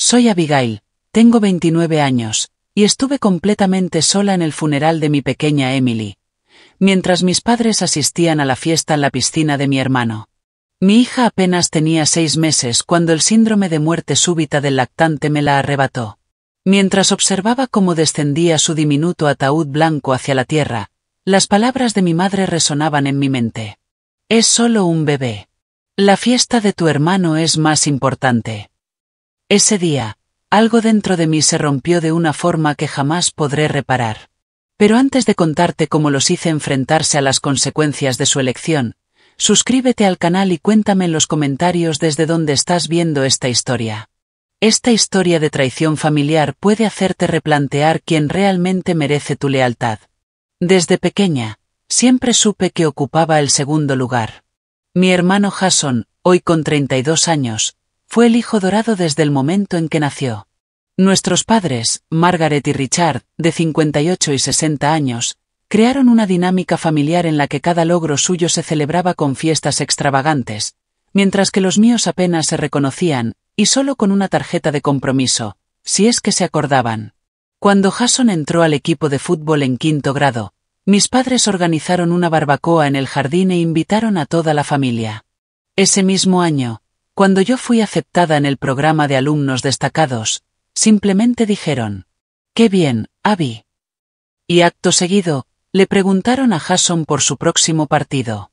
Soy Abigail, tengo 29 años, y estuve completamente sola en el funeral de mi pequeña Emily, mientras mis padres asistían a la fiesta en la piscina de mi hermano. Mi hija apenas tenía 6 meses cuando el síndrome de muerte súbita del lactante me la arrebató. Mientras observaba cómo descendía su diminuto ataúd blanco hacia la tierra, las palabras de mi madre resonaban en mi mente. Es solo un bebé. La fiesta de tu hermano es más importante. Ese día, algo dentro de mí se rompió de una forma que jamás podré reparar. Pero antes de contarte cómo los hice enfrentarse a las consecuencias de su elección, suscríbete al canal y cuéntame en los comentarios desde dónde estás viendo esta historia. Esta historia de traición familiar puede hacerte replantear quién realmente merece tu lealtad. Desde pequeña, siempre supe que ocupaba el segundo lugar. Mi hermano Jason, hoy con 32 años, fue el hijo dorado desde el momento en que nació. Nuestros padres, Margaret y Richard, de 58 y 60 años, crearon una dinámica familiar en la que cada logro suyo se celebraba con fiestas extravagantes, mientras que los míos apenas se reconocían, y solo con una tarjeta de compromiso, si es que se acordaban. Cuando Jason entró al equipo de fútbol en 5º grado, mis padres organizaron una barbacoa en el jardín e invitaron a toda la familia. Ese mismo año, cuando yo fui aceptada en el programa de alumnos destacados, simplemente dijeron, «¡Qué bien, Abby!». Y acto seguido, le preguntaron a Jason por su próximo partido.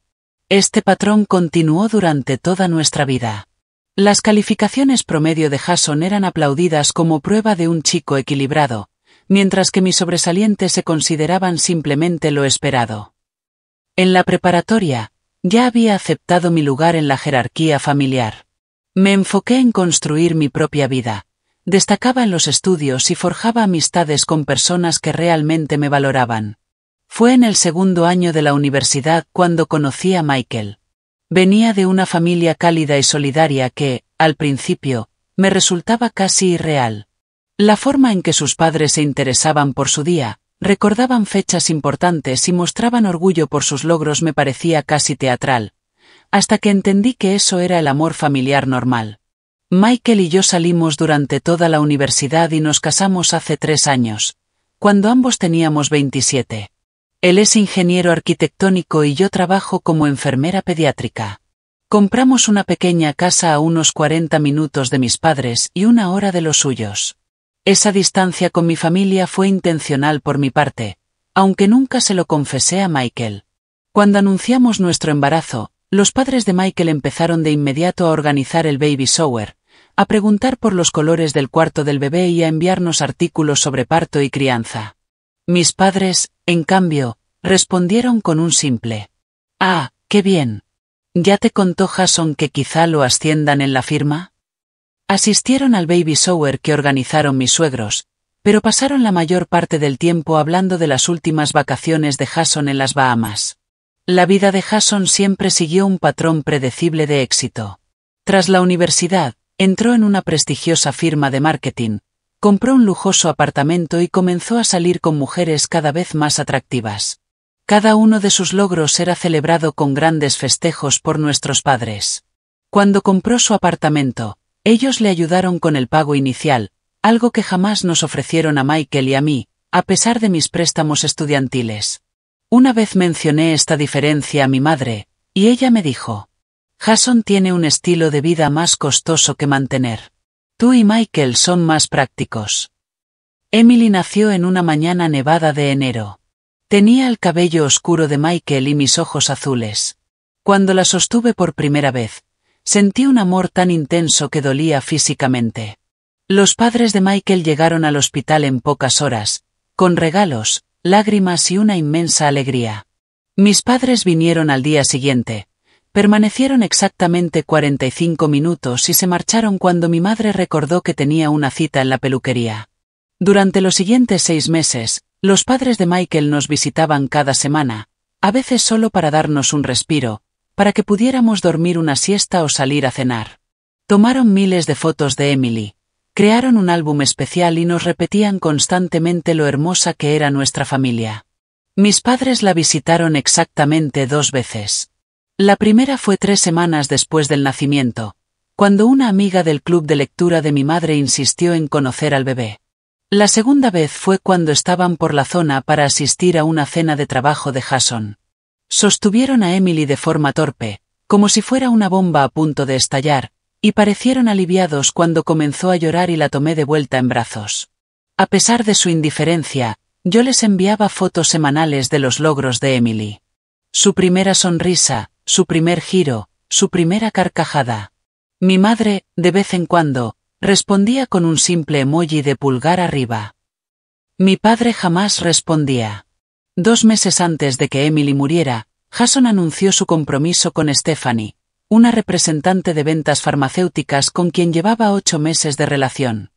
Este patrón continuó durante toda nuestra vida. Las calificaciones promedio de Jason eran aplaudidas como prueba de un chico equilibrado, mientras que mis sobresalientes se consideraban simplemente lo esperado. En la preparatoria, ya había aceptado mi lugar en la jerarquía familiar. Me enfoqué en construir mi propia vida, destacaba en los estudios y forjaba amistades con personas que realmente me valoraban. Fue en el 2º año de la universidad cuando conocí a Michael. Venía de una familia cálida y solidaria que, al principio, me resultaba casi irreal. La forma en que sus padres se interesaban por su día, recordaban fechas importantes y mostraban orgullo por sus logros me parecía casi teatral, hasta que entendí que eso era el amor familiar normal. Michael y yo salimos durante toda la universidad y nos casamos hace 3 años, cuando ambos teníamos 27. Él es ingeniero arquitectónico y yo trabajo como enfermera pediátrica. Compramos una pequeña casa a unos 40 minutos de mis padres y 1 hora de los suyos. Esa distancia con mi familia fue intencional por mi parte, aunque nunca se lo confesé a Michael. Cuando anunciamos nuestro embarazo, los padres de Michael empezaron de inmediato a organizar el baby shower, a preguntar por los colores del cuarto del bebé y a enviarnos artículos sobre parto y crianza. Mis padres, en cambio, respondieron con un simple «Ah, qué bien. ¿Ya te contó Jason que quizá lo asciendan en la firma?». Asistieron al baby shower que organizaron mis suegros, pero pasaron la mayor parte del tiempo hablando de las últimas vacaciones de Jason en las Bahamas. La vida de Jason siempre siguió un patrón predecible de éxito. Tras la universidad, entró en una prestigiosa firma de marketing, compró un lujoso apartamento y comenzó a salir con mujeres cada vez más atractivas. Cada uno de sus logros era celebrado con grandes festejos por nuestros padres. Cuando compró su apartamento, ellos le ayudaron con el pago inicial, algo que jamás nos ofrecieron a Michael y a mí, a pesar de mis préstamos estudiantiles. Una vez mencioné esta diferencia a mi madre, y ella me dijo, «Jason tiene un estilo de vida más costoso que mantener. Tú y Michael son más prácticos». Emily nació en una mañana nevada de enero. Tenía el cabello oscuro de Michael y mis ojos azules. Cuando la sostuve por primera vez, sentí un amor tan intenso que dolía físicamente. Los padres de Michael llegaron al hospital en pocas horas, con regalos, lágrimas y una inmensa alegría. Mis padres vinieron al día siguiente. Permanecieron exactamente 45 minutos y se marcharon cuando mi madre recordó que tenía una cita en la peluquería. Durante los siguientes 6 meses, los padres de Michael nos visitaban cada semana, a veces solo para darnos un respiro, para que pudiéramos dormir una siesta o salir a cenar. Tomaron miles de fotos de Emily, crearon un álbum especial y nos repetían constantemente lo hermosa que era nuestra familia. Mis padres la visitaron exactamente 2 veces. La primera fue 3 semanas después del nacimiento, cuando una amiga del club de lectura de mi madre insistió en conocer al bebé. La segunda vez fue cuando estaban por la zona para asistir a una cena de trabajo de Jason. Sostuvieron a Emily de forma torpe, como si fuera una bomba a punto de estallar, y parecieron aliviados cuando comenzó a llorar y la tomé de vuelta en brazos. A pesar de su indiferencia, yo les enviaba fotos semanales de los logros de Emily. Su primera sonrisa, su primer giro, su primera carcajada. Mi madre, de vez en cuando, respondía con un simple emoji de pulgar arriba. Mi padre jamás respondía. 2 meses antes de que Emily muriera, Jason anunció su compromiso con Stephanie, una representante de ventas farmacéuticas con quien llevaba 8 meses de relación.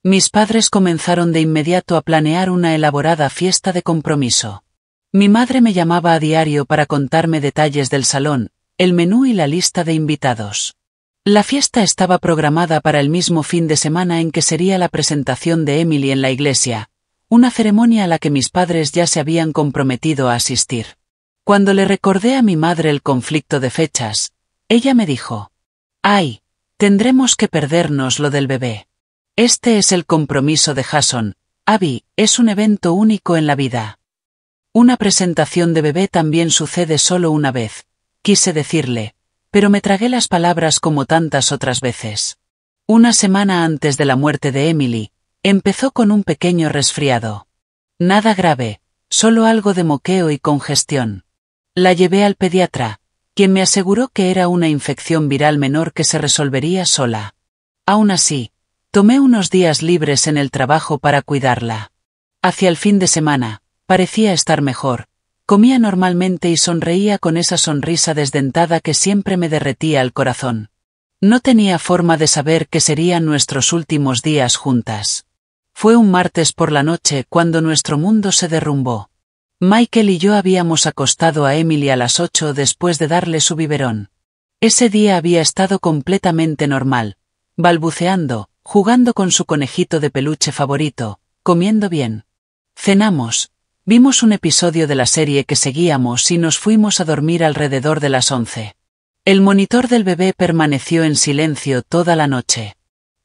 Mis padres comenzaron de inmediato a planear una elaborada fiesta de compromiso. Mi madre me llamaba a diario para contarme detalles del salón, el menú y la lista de invitados. La fiesta estaba programada para el mismo fin de semana en que sería la presentación de Emily en la iglesia, una ceremonia a la que mis padres ya se habían comprometido a asistir. Cuando le recordé a mi madre el conflicto de fechas, ella me dijo: «Ay, tendremos que perdernos lo del bebé. Este es el compromiso de Jason, Abby, es un evento único en la vida». Una presentación de bebé también sucede solo una vez, quise decirle, pero me tragué las palabras como tantas otras veces. Una semana antes de la muerte de Emily, empezó con un pequeño resfriado. Nada grave, solo algo de moqueo y congestión. La llevé al pediatra, quien me aseguró que era una infección viral menor que se resolvería sola. Aún así, tomé unos días libres en el trabajo para cuidarla. Hacia el fin de semana, parecía estar mejor, comía normalmente y sonreía con esa sonrisa desdentada que siempre me derretía el corazón. No tenía forma de saber qué serían nuestros últimos días juntas. Fue un martes por la noche cuando nuestro mundo se derrumbó. Michael y yo habíamos acostado a Emily a las 8 después de darle su biberón. Ese día había estado completamente normal, balbuceando, jugando con su conejito de peluche favorito, comiendo bien. Cenamos, vimos un episodio de la serie que seguíamos y nos fuimos a dormir alrededor de las 11. El monitor del bebé permaneció en silencio toda la noche.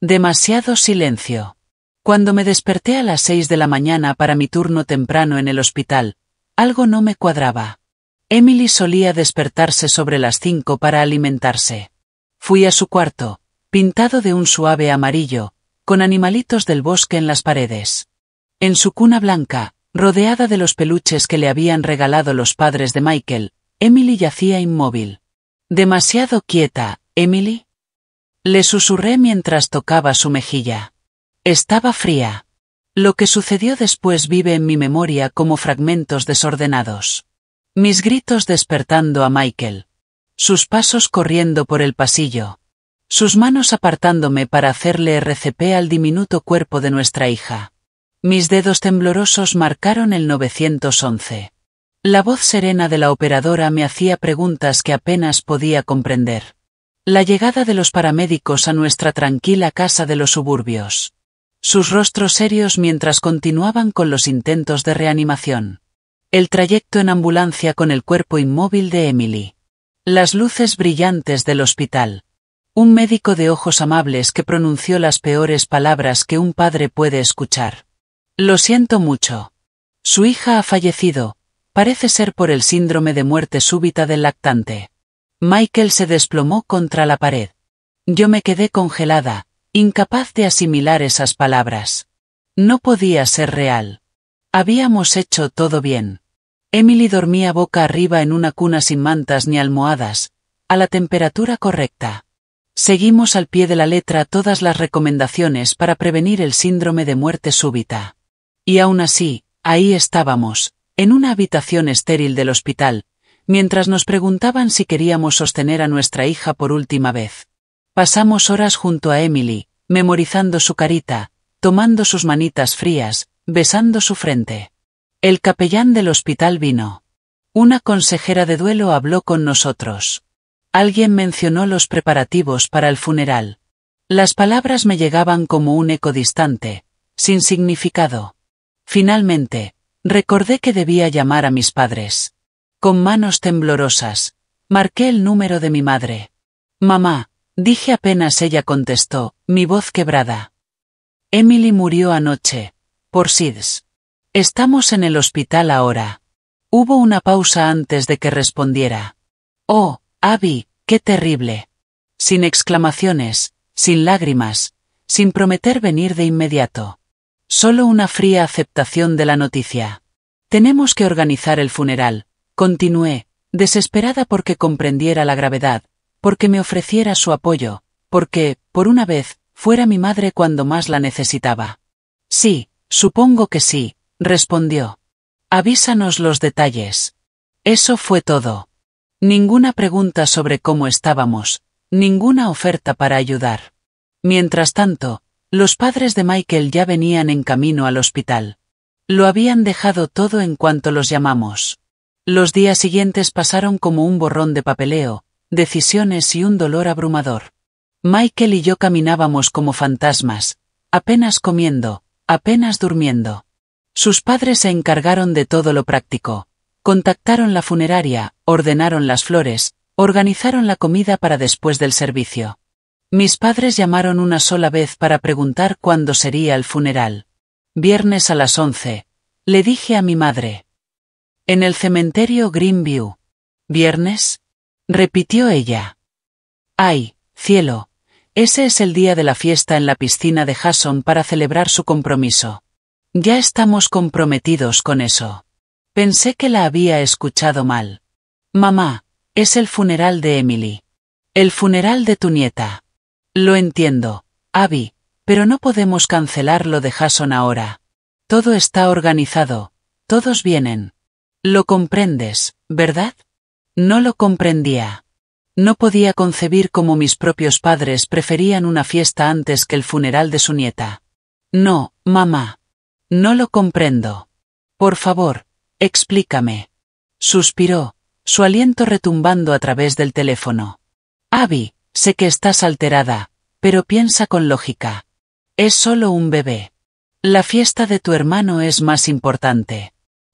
Demasiado silencio. Cuando me desperté a las 6 de la mañana para mi turno temprano en el hospital, algo no me cuadraba. Emily solía despertarse sobre las 5 para alimentarse. Fui a su cuarto, pintado de un suave amarillo, con animalitos del bosque en las paredes. En su cuna blanca, rodeada de los peluches que le habían regalado los padres de Michael, Emily yacía inmóvil. «Demasiado quieta, Emily», le susurré mientras tocaba su mejilla. Estaba fría. Lo que sucedió después vive en mi memoria como fragmentos desordenados. Mis gritos despertando a Michael. Sus pasos corriendo por el pasillo. Sus manos apartándome para hacerle RCP al diminuto cuerpo de nuestra hija. Mis dedos temblorosos marcaron el 911. La voz serena de la operadora me hacía preguntas que apenas podía comprender. La llegada de los paramédicos a nuestra tranquila casa de los suburbios. Sus rostros serios mientras continuaban con los intentos de reanimación. El trayecto en ambulancia con el cuerpo inmóvil de Emily. Las luces brillantes del hospital. Un médico de ojos amables que pronunció las peores palabras que un padre puede escuchar. Lo siento mucho. Su hija ha fallecido, parece ser por el síndrome de muerte súbita del lactante. Michael se desplomó contra la pared. Yo me quedé congelada, incapaz de asimilar esas palabras. No podía ser real. Habíamos hecho todo bien. Emily dormía boca arriba en una cuna sin mantas ni almohadas, a la temperatura correcta. Seguimos al pie de la letra todas las recomendaciones para prevenir el síndrome de muerte súbita. Y aún así, ahí estábamos, en una habitación estéril del hospital, mientras nos preguntaban si queríamos sostener a nuestra hija por última vez. Pasamos horas junto a Emily, memorizando su carita, tomando sus manitas frías, besando su frente. El capellán del hospital vino. Una consejera de duelo habló con nosotros. Alguien mencionó los preparativos para el funeral. Las palabras me llegaban como un eco distante, sin significado. Finalmente, recordé que debía llamar a mis padres. Con manos temblorosas, marqué el número de mi madre. «Mamá, Dije apenas ella contestó, mi voz quebrada. Emily murió anoche, por SIDS. Estamos en el hospital ahora. Hubo una pausa antes de que respondiera. Oh, Abby, qué terrible. Sin exclamaciones, sin lágrimas, sin prometer venir de inmediato. Solo una fría aceptación de la noticia. Tenemos que organizar el funeral, continué, desesperada porque comprendiera la gravedad, porque me ofreciera su apoyo, porque, por una vez, fuera mi madre cuando más la necesitaba. Sí, supongo que sí, respondió. Avísanos los detalles. Eso fue todo. Ninguna pregunta sobre cómo estábamos, ninguna oferta para ayudar. Mientras tanto, los padres de Michael ya venían en camino al hospital. Lo habían dejado todo en cuanto los llamamos. Los días siguientes pasaron como un borrón de papeleo, decisiones y un dolor abrumador. Michael y yo caminábamos como fantasmas, apenas comiendo, apenas durmiendo. Sus padres se encargaron de todo lo práctico. Contactaron la funeraria, ordenaron las flores, organizaron la comida para después del servicio. Mis padres llamaron una sola vez para preguntar cuándo sería el funeral. Viernes a las 11, le dije a mi madre. En el cementerio Greenview. ¿Viernes? Repitió ella. Ay, cielo. Ese es el día de la fiesta en la piscina de Jason para celebrar su compromiso. Ya estamos comprometidos con eso. Pensé que la había escuchado mal. Mamá, es el funeral de Emily. El funeral de tu nieta. Lo entiendo, Abby, pero no podemos cancelar lo de Jason ahora. Todo está organizado, todos vienen. Lo comprendes, ¿verdad? No lo comprendía. No podía concebir cómo mis propios padres preferían una fiesta antes que el funeral de su nieta. No, mamá. No lo comprendo. Por favor, explícame. Suspiró, su aliento retumbando a través del teléfono. Abby, sé que estás alterada, pero piensa con lógica. Es solo un bebé. La fiesta de tu hermano es más importante.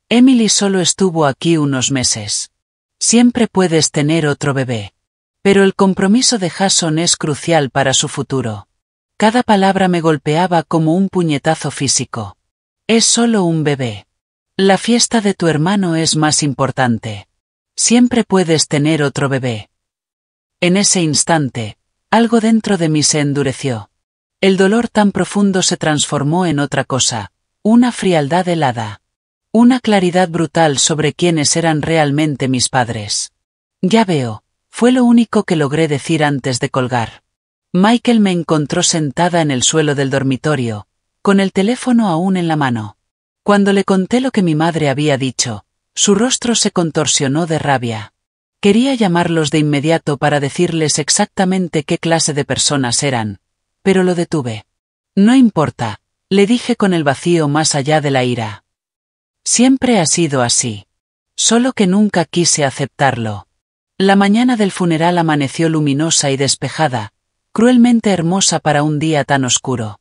Emily solo estuvo aquí unos meses. Siempre puedes tener otro bebé. Pero el compromiso de Jason es crucial para su futuro. Cada palabra me golpeaba como un puñetazo físico. Es solo un bebé. La fiesta de tu hermano es más importante. Siempre puedes tener otro bebé. En ese instante, algo dentro de mí se endureció. El dolor tan profundo se transformó en otra cosa, una frialdad helada. Una claridad brutal sobre quiénes eran realmente mis padres. Ya veo, fue lo único que logré decir antes de colgar. Michael me encontró sentada en el suelo del dormitorio, con el teléfono aún en la mano. Cuando le conté lo que mi madre había dicho, su rostro se contorsionó de rabia. Quería llamarlos de inmediato para decirles exactamente qué clase de personas eran, pero lo detuve. No importa, le dije con el vacío más allá de la ira. Siempre ha sido así. Solo que nunca quise aceptarlo. La mañana del funeral amaneció luminosa y despejada, cruelmente hermosa para un día tan oscuro.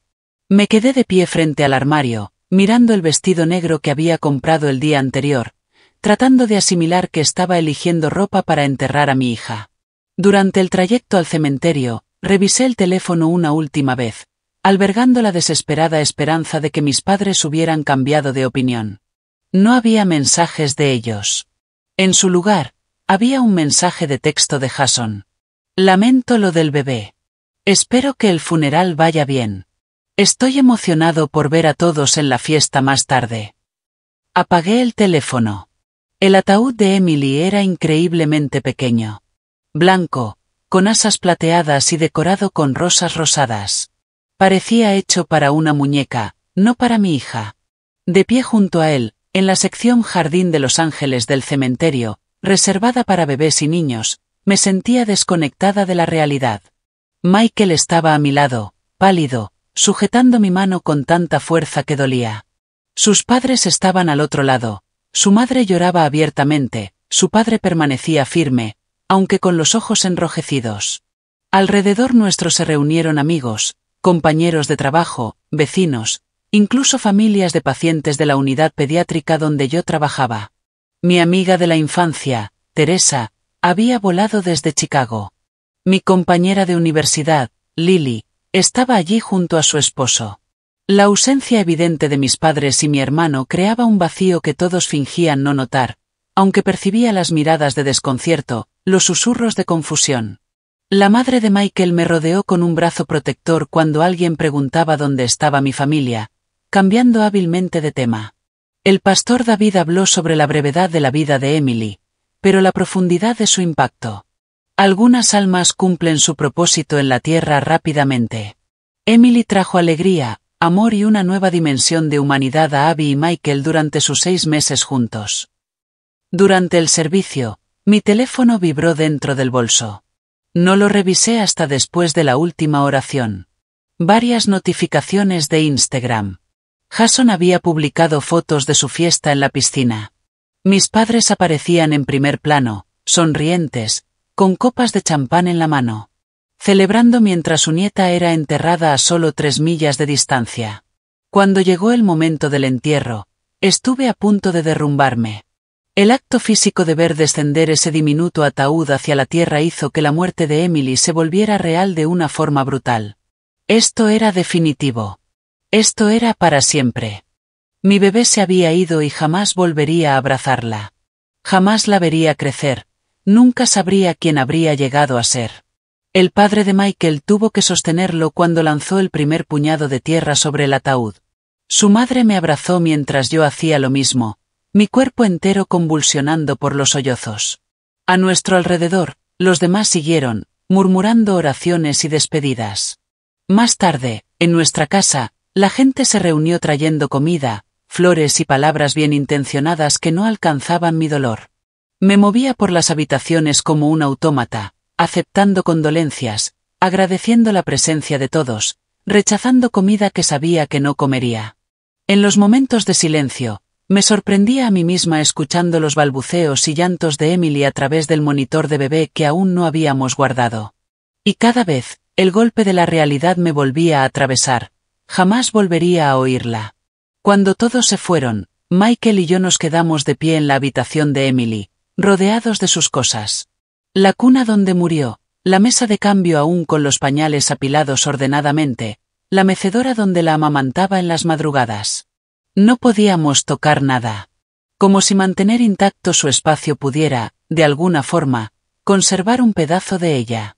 Me quedé de pie frente al armario, mirando el vestido negro que había comprado el día anterior, tratando de asimilar que estaba eligiendo ropa para enterrar a mi hija. Durante el trayecto al cementerio, revisé el teléfono una última vez, albergando la desesperada esperanza de que mis padres hubieran cambiado de opinión. No había mensajes de ellos. En su lugar, había un mensaje de texto de Jason. Lamento lo del bebé. Espero que el funeral vaya bien. Estoy emocionado por ver a todos en la fiesta más tarde. Apagué el teléfono. El ataúd de Emily era increíblemente pequeño. Blanco, con asas plateadas y decorado con rosas rosadas. Parecía hecho para una muñeca, no para mi hija. De pie junto a él, en la sección Jardín de los Ángeles del cementerio, reservada para bebés y niños, me sentía desconectada de la realidad. Michael estaba a mi lado, pálido, sujetando mi mano con tanta fuerza que dolía. Sus padres estaban al otro lado, su madre lloraba abiertamente, su padre permanecía firme, aunque con los ojos enrojecidos. Alrededor nuestro se reunieron amigos, compañeros de trabajo, vecinos, incluso familias de pacientes de la unidad pediátrica donde yo trabajaba. Mi amiga de la infancia, Teresa, había volado desde Chicago. Mi compañera de universidad, Lily, estaba allí junto a su esposo. La ausencia evidente de mis padres y mi hermano creaba un vacío que todos fingían no notar, aunque percibía las miradas de desconcierto, los susurros de confusión. La madre de Michael me rodeó con un brazo protector cuando alguien preguntaba dónde estaba mi familia, cambiando hábilmente de tema. El pastor David habló sobre la brevedad de la vida de Emily, pero la profundidad de su impacto. Algunas almas cumplen su propósito en la tierra rápidamente. Emily trajo alegría, amor y una nueva dimensión de humanidad a Abby y Michael durante sus 6 meses juntos. Durante el servicio, mi teléfono vibró dentro del bolso. No lo revisé hasta después de la última oración. Varias notificaciones de Instagram. Jason había publicado fotos de su fiesta en la piscina. Mis padres aparecían en primer plano, sonrientes, con copas de champán en la mano, celebrando mientras su nieta era enterrada a solo 3 millas de distancia. Cuando llegó el momento del entierro, estuve a punto de derrumbarme. El acto físico de ver descender ese diminuto ataúd hacia la tierra hizo que la muerte de Emily se volviera real de una forma brutal. Esto era definitivo. Esto era para siempre. Mi bebé se había ido y jamás volvería a abrazarla. Jamás la vería crecer, nunca sabría quién habría llegado a ser. El padre de Michael tuvo que sostenerlo cuando lanzó el primer puñado de tierra sobre el ataúd. Su madre me abrazó mientras yo hacía lo mismo, mi cuerpo entero convulsionando por los sollozos. A nuestro alrededor, los demás siguieron, murmurando oraciones y despedidas. Más tarde, en nuestra casa, la gente se reunió trayendo comida, flores y palabras bien intencionadas que no alcanzaban mi dolor. Me movía por las habitaciones como un autómata, aceptando condolencias, agradeciendo la presencia de todos, rechazando comida que sabía que no comería. En los momentos de silencio, me sorprendía a mí misma escuchando los balbuceos y llantos de Emily a través del monitor de bebé que aún no habíamos guardado. Y cada vez, el golpe de la realidad me volvía a atravesar. Jamás volvería a oírla. Cuando todos se fueron, Michael y yo nos quedamos de pie en la habitación de Emily, rodeados de sus cosas. La cuna donde murió, la mesa de cambio aún con los pañales apilados ordenadamente, la mecedora donde la amamantaba en las madrugadas. No podíamos tocar nada. Como si mantener intacto su espacio pudiera, de alguna forma, conservar un pedazo de ella.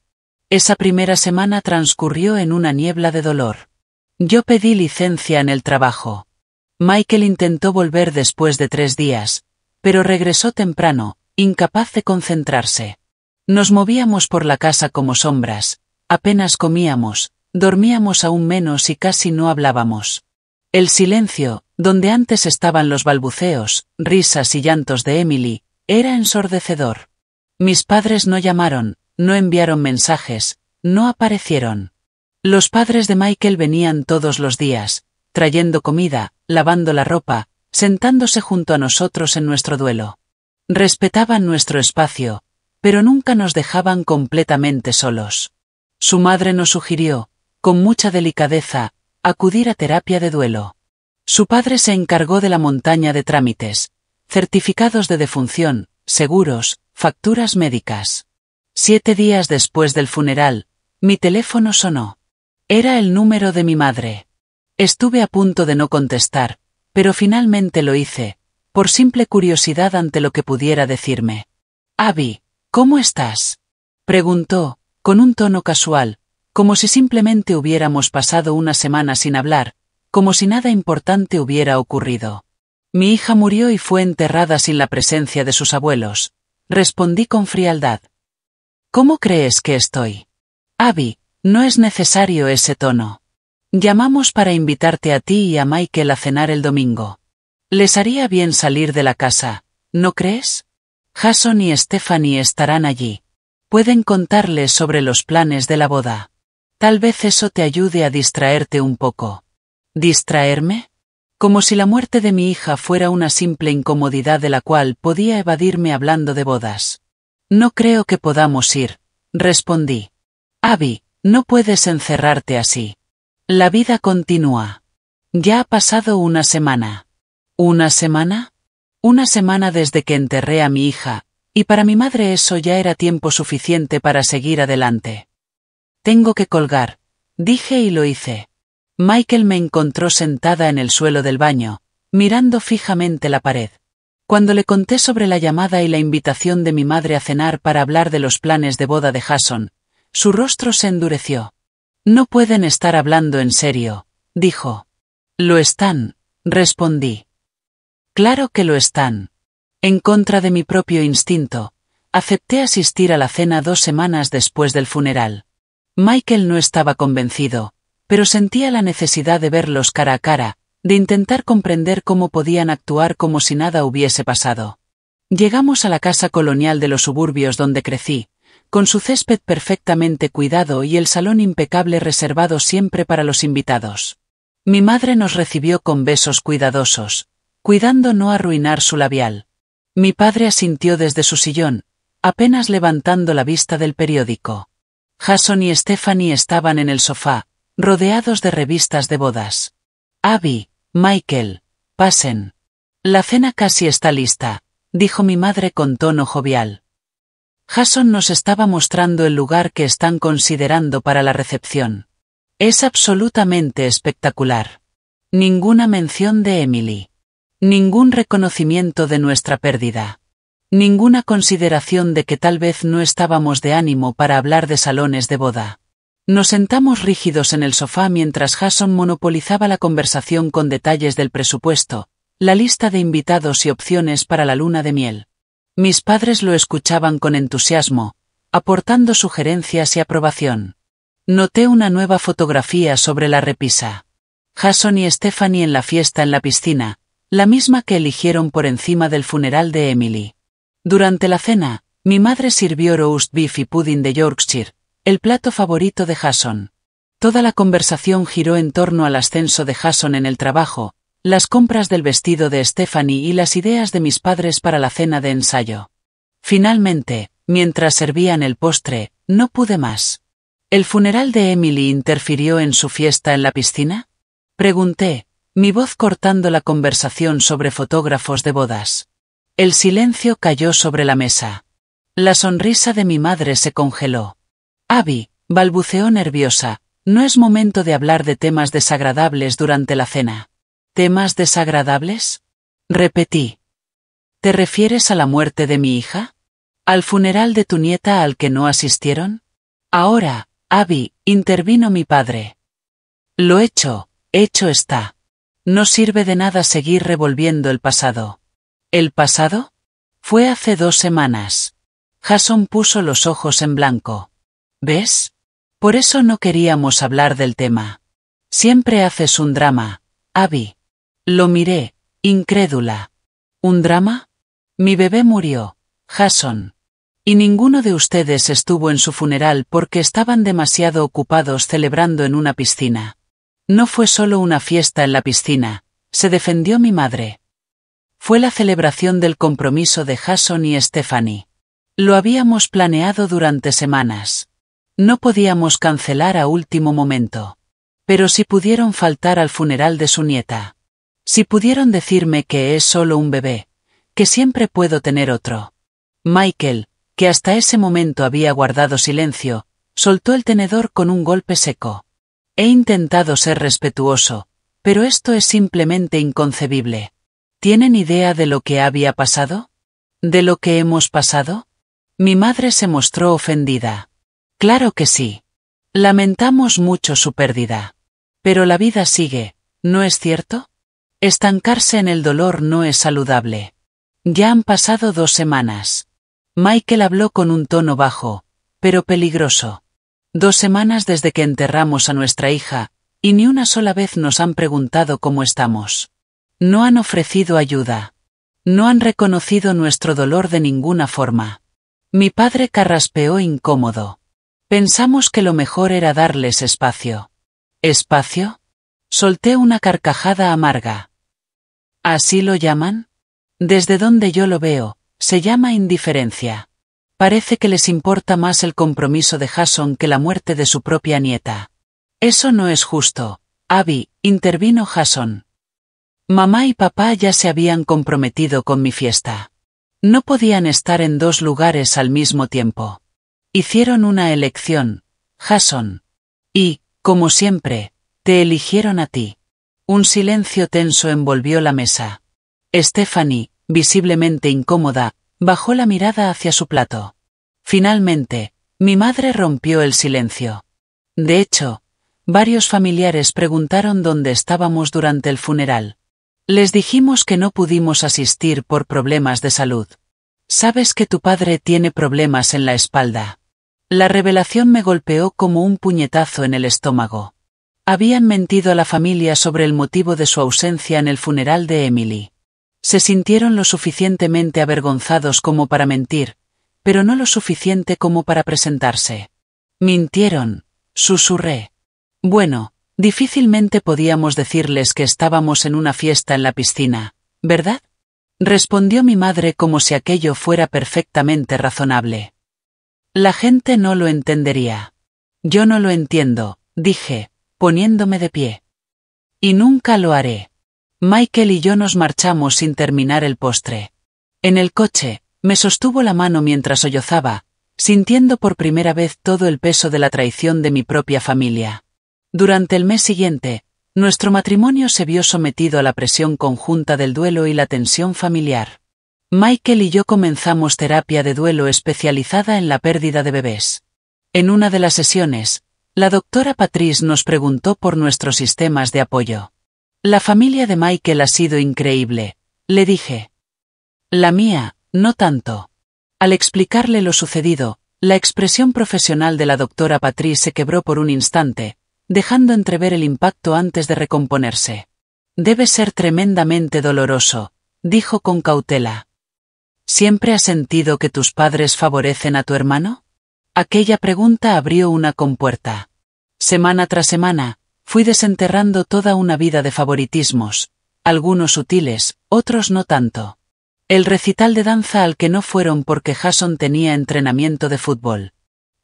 Esa primera semana transcurrió en una niebla de dolor. Yo pedí licencia en el trabajo. Michael intentó volver después de 3 días, pero regresó temprano, incapaz de concentrarse. Nos movíamos por la casa como sombras, apenas comíamos, dormíamos aún menos y casi no hablábamos. El silencio, donde antes estaban los balbuceos, risas y llantos de Emily, era ensordecedor. Mis padres no llamaron, no enviaron mensajes, no aparecieron. Los padres de Michael venían todos los días, trayendo comida, lavando la ropa, sentándose junto a nosotros en nuestro duelo. Respetaban nuestro espacio, pero nunca nos dejaban completamente solos. Su madre nos sugirió, con mucha delicadeza, acudir a terapia de duelo. Su padre se encargó de la montaña de trámites, certificados de defunción, seguros, facturas médicas. 7 días después del funeral, mi teléfono sonó. Era el número de mi madre. Estuve a punto de no contestar, pero finalmente lo hice, por simple curiosidad ante lo que pudiera decirme. «Abby, ¿cómo estás?», preguntó, con un tono casual, como si simplemente hubiéramos pasado una semana sin hablar, como si nada importante hubiera ocurrido. «Mi hija murió y fue enterrada sin la presencia de sus abuelos», respondí con frialdad. «¿Cómo crees que estoy?». «Abby, no es necesario ese tono. Llamamos para invitarte a ti y a Michael a cenar el domingo. Les haría bien salir de la casa, ¿no crees? Jason y Stephanie estarán allí. Pueden contarles sobre los planes de la boda. Tal vez eso te ayude a distraerte un poco». ¿Distraerme? Como si la muerte de mi hija fuera una simple incomodidad de la cual podía evadirme hablando de bodas. «No creo que podamos ir», respondí. «Abby, no puedes encerrarte así. La vida continúa. Ya ha pasado una semana». «¿Una semana?». «Una semana desde que enterré a mi hija», Y para mi madre eso ya era tiempo suficiente para seguir adelante. Tengo que colgar, dije y lo hice. Michael me encontró sentada en el suelo del baño, mirando fijamente la pared. Cuando le conté sobre la llamada y la invitación de mi madre a cenar para hablar de los planes de boda de Jason, su rostro se endureció. No pueden estar hablando en serio, dijo. Lo están, respondí. Claro que lo están. En contra de mi propio instinto, acepté asistir a la cena 2 semanas después del funeral. Michael no estaba convencido, pero sentía la necesidad de verlos cara a cara, de intentar comprender cómo podían actuar como si nada hubiese pasado. Llegamos a la casa colonial de los suburbios donde crecí, con su césped perfectamente cuidado y el salón impecable reservado siempre para los invitados. Mi madre nos recibió con besos cuidadosos, cuidando no arruinar su labial. Mi padre asintió desde su sillón, apenas levantando la vista del periódico. Jason y Stephanie estaban en el sofá, rodeados de revistas de bodas. Abby, Michael, pasen. La cena casi está lista, dijo mi madre con tono jovial. Jason nos estaba mostrando el lugar que están considerando para la recepción. Es absolutamente espectacular. Ninguna mención de Emily. Ningún reconocimiento de nuestra pérdida. Ninguna consideración de que tal vez no estábamos de ánimo para hablar de salones de boda. Nos sentamos rígidos en el sofá mientras Jason monopolizaba la conversación con detalles del presupuesto, la lista de invitados y opciones para la luna de miel. Mis padres lo escuchaban con entusiasmo, aportando sugerencias y aprobación. Noté una nueva fotografía sobre la repisa. Jason y Stephanie en la fiesta en la piscina, la misma que eligieron por encima del funeral de Emily. Durante la cena, mi madre sirvió roast beef y pudding de Yorkshire, el plato favorito de Jason. Toda la conversación giró en torno al ascenso de Jason en el trabajo, las compras del vestido de Stephanie y las ideas de mis padres para la cena de ensayo. Finalmente, mientras servían el postre, no pude más. ¿El funeral de Emily interfirió en su fiesta en la piscina? Pregunté, mi voz cortando la conversación sobre fotógrafos de bodas. El silencio cayó sobre la mesa. La sonrisa de mi madre se congeló. Abby, balbuceó nerviosa, no es momento de hablar de temas desagradables durante la cena. ¿Temas desagradables? Repetí. ¿Te refieres a la muerte de mi hija? ¿Al funeral de tu nieta al que no asistieron? Ahora, Abby, intervino mi padre. Lo hecho está. No sirve de nada seguir revolviendo el pasado. ¿El pasado? Fue hace 2 semanas. Jason puso los ojos en blanco. ¿Ves? Por eso no queríamos hablar del tema. Siempre haces un drama, Abby. Lo miré, incrédula. ¿Un drama? Mi bebé murió, Jason. Y ninguno de ustedes estuvo en su funeral porque estaban demasiado ocupados celebrando en una piscina. No fue solo una fiesta en la piscina, se defendió mi madre. Fue la celebración del compromiso de Jason y Stephanie. Lo habíamos planeado durante semanas. No podíamos cancelar a último momento. Pero si pudieron faltar al funeral de su nieta. Si pudieron decirme que es solo un bebé, que siempre puedo tener otro. Michael, que hasta ese momento había guardado silencio, soltó el tenedor con un golpe seco. He intentado ser respetuoso, pero esto es simplemente inconcebible. ¿Tienen idea de lo que había pasado? ¿De lo que hemos pasado? Mi madre se mostró ofendida. Claro que sí. Lamentamos mucho su pérdida. Pero la vida sigue, ¿no es cierto? Estancarse en el dolor no es saludable. Ya han pasado 2 semanas. Michael habló con un tono bajo, pero peligroso. 2 semanas desde que enterramos a nuestra hija, y ni una sola vez nos han preguntado cómo estamos. No han ofrecido ayuda. No han reconocido nuestro dolor de ninguna forma. Mi padre carraspeó incómodo. Pensamos que lo mejor era darles espacio. ¿Espacio? Solté una carcajada amarga. ¿Así lo llaman? Desde donde yo lo veo, se llama indiferencia. Parece que les importa más el compromiso de Jason que la muerte de su propia nieta. Eso no es justo, Abby, intervino Jason. Mamá y papá ya se habían comprometido con mi fiesta. No podían estar en dos lugares al mismo tiempo. Hicieron una elección, Jason. Y, como siempre, te eligieron a ti. Un silencio tenso envolvió la mesa. Stephanie, visiblemente incómoda, bajó la mirada hacia su plato. Finalmente, mi madre rompió el silencio. De hecho, varios familiares preguntaron dónde estábamos durante el funeral. Les dijimos que no pudimos asistir por problemas de salud. Sabes que tu padre tiene problemas en la espalda. La revelación me golpeó como un puñetazo en el estómago. Habían mentido a la familia sobre el motivo de su ausencia en el funeral de Emily. Se sintieron lo suficientemente avergonzados como para mentir, pero no lo suficiente como para presentarse. Mintieron, susurré. Bueno, difícilmente podíamos decirles que estábamos en una fiesta en la piscina, ¿verdad? Respondió mi madre como si aquello fuera perfectamente razonable. La gente no lo entendería. Yo no lo entiendo, dije, poniéndome de pie. Y nunca lo haré. Michael y yo nos marchamos sin terminar el postre. En el coche, me sostuvo la mano mientras sollozaba, sintiendo por primera vez todo el peso de la traición de mi propia familia. Durante el mes siguiente, nuestro matrimonio se vio sometido a la presión conjunta del duelo y la tensión familiar. Michael y yo comenzamos terapia de duelo especializada en la pérdida de bebés. En una de las sesiones, la doctora Patrice nos preguntó por nuestros sistemas de apoyo. La familia de Michael ha sido increíble, le dije. La mía, no tanto. Al explicarle lo sucedido, la expresión profesional de la doctora Patrice se quebró por un instante, dejando entrever el impacto antes de recomponerse. Debe ser tremendamente doloroso, dijo con cautela. ¿Siempre has sentido que tus padres favorecen a tu hermano? Aquella pregunta abrió una compuerta. Semana tras semana, fui desenterrando toda una vida de favoritismos, algunos sutiles, otros no tanto. El recital de danza al que no fueron porque Jason tenía entrenamiento de fútbol.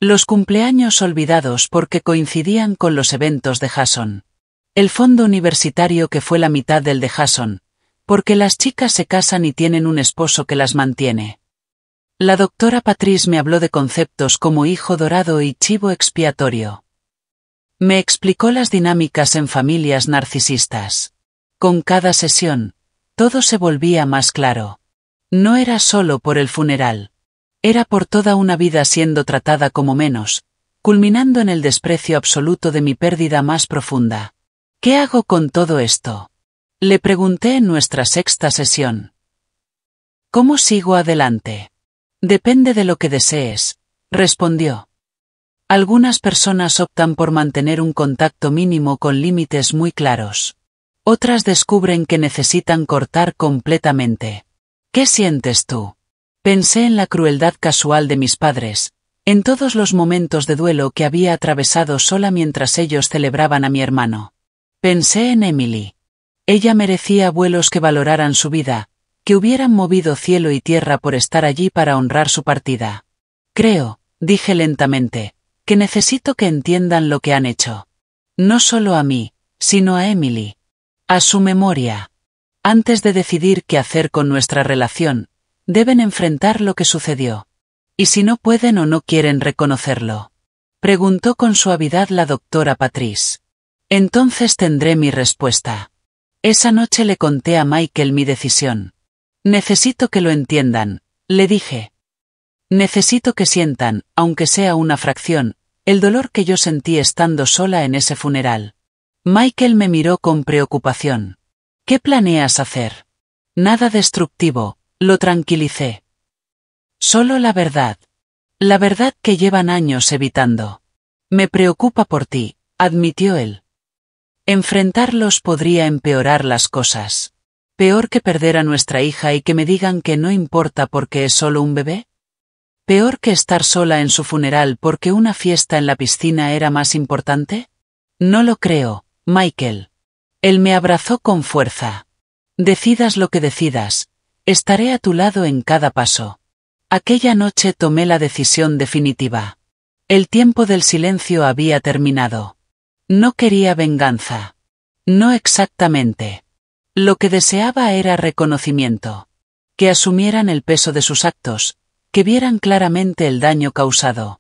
Los cumpleaños olvidados porque coincidían con los eventos de Jason. El fondo universitario que fue la mitad del de Jason, porque las chicas se casan y tienen un esposo que las mantiene. La doctora Patrice me habló de conceptos como hijo dorado y chivo expiatorio. Me explicó las dinámicas en familias narcisistas. Con cada sesión, todo se volvía más claro. No era solo por el funeral. Era por toda una vida siendo tratada como menos, culminando en el desprecio absoluto de mi pérdida más profunda. ¿Qué hago con todo esto? Le pregunté en nuestra sexta sesión. ¿Cómo sigo adelante? Depende de lo que desees, respondió. Algunas personas optan por mantener un contacto mínimo con límites muy claros. Otras descubren que necesitan cortar completamente. ¿Qué sientes tú? Pensé en la crueldad casual de mis padres, en todos los momentos de duelo que había atravesado sola mientras ellos celebraban a mi hermano. Pensé en Emily. Ella merecía abuelos que valoraran su vida, que hubieran movido cielo y tierra por estar allí para honrar su partida. Creo, dije lentamente, que necesito que entiendan lo que han hecho. No solo a mí, sino a Emily. A su memoria. Antes de decidir qué hacer con nuestra relación, deben enfrentar lo que sucedió. ¿Y si no pueden o no quieren reconocerlo? Preguntó con suavidad la doctora Patrice. Entonces tendré mi respuesta. Esa noche le conté a Michael mi decisión. Necesito que lo entiendan, le dije. Necesito que sientan, aunque sea una fracción, el dolor que yo sentí estando sola en ese funeral. Michael me miró con preocupación. ¿Qué planeas hacer? Nada destructivo, lo tranquilicé. Solo la verdad. La verdad que llevan años evitando. Me preocupa por ti, admitió él. Enfrentarlos podría empeorar las cosas. ¿Peor que perder a nuestra hija y que me digan que no importa porque es solo un bebé? ¿Peor que estar sola en su funeral porque una fiesta en la piscina era más importante? No lo creo, Michael. Él me abrazó con fuerza. Decidas lo que decidas, estaré a tu lado en cada paso. Aquella noche tomé la decisión definitiva. El tiempo del silencio había terminado. No quería venganza. No exactamente. Lo que deseaba era reconocimiento. que asumieran el peso de sus actos, que vieran claramente el daño causado.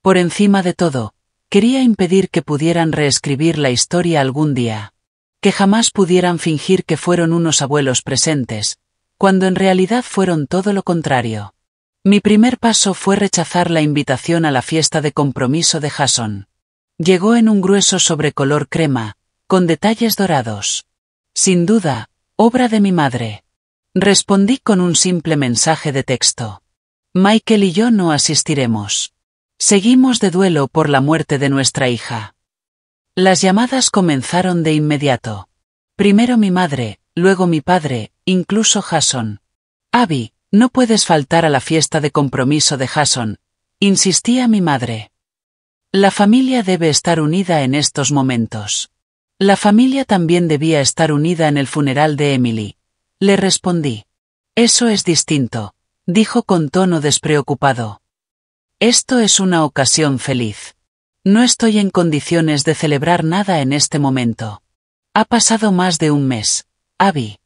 Por encima de todo, quería impedir que pudieran reescribir la historia algún día. Que jamás pudieran fingir que fueron unos abuelos presentes, cuando en realidad fueron todo lo contrario. Mi primer paso fue rechazar la invitación a la fiesta de compromiso de Jason. Llegó en un grueso sobre color crema, con detalles dorados. Sin duda, obra de mi madre. Respondí con un simple mensaje de texto. Michael y yo no asistiremos. Seguimos de duelo por la muerte de nuestra hija. Las llamadas comenzaron de inmediato. Primero mi madre, luego mi padre, incluso Jason. Abby, no puedes faltar a la fiesta de compromiso de Jason, insistía mi madre. La familia debe estar unida en estos momentos. La familia también debía estar unida en el funeral de Emily. Le respondí. Eso es distinto, dijo con tono despreocupado. Esto es una ocasión feliz. No estoy en condiciones de celebrar nada en este momento. Ha pasado más de un mes, Abby.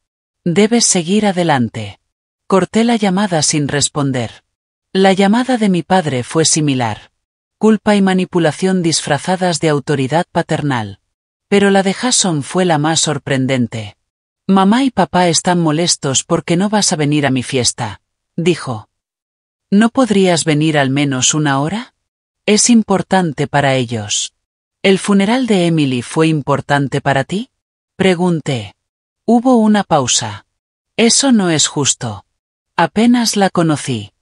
Debes seguir adelante. Corté la llamada sin responder. La llamada de mi padre fue similar. Culpa y manipulación disfrazadas de autoridad paternal. Pero la de Jason fue la más sorprendente. Mamá y papá están molestos porque no vas a venir a mi fiesta, dijo. ¿No podrías venir al menos una hora? Es importante para ellos. ¿El funeral de Emily fue importante para ti? Pregunté. Hubo una pausa. Eso no es justo. Apenas la conocí.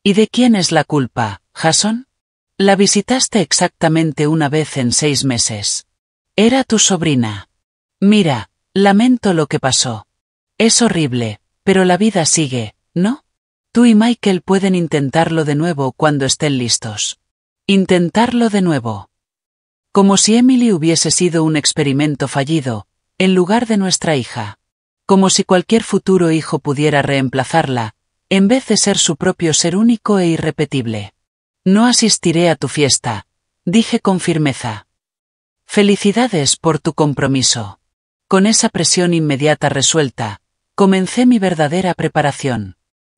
¿Y de quién es la culpa, Jason? La visitaste exactamente una vez en 6 meses. Era tu sobrina. Mira, lamento lo que pasó. Es horrible, pero la vida sigue, ¿no? Tú y Michael pueden intentarlo de nuevo cuando estén listos. Intentarlo de nuevo. Como si Emily hubiese sido un experimento fallido, en lugar de nuestra hija. Como si cualquier futuro hijo pudiera reemplazarla, en vez de ser su propio ser único e irrepetible. No asistiré a tu fiesta, dije con firmeza. Felicidades por tu compromiso. Con esa presión inmediata resuelta, comencé mi verdadera preparación.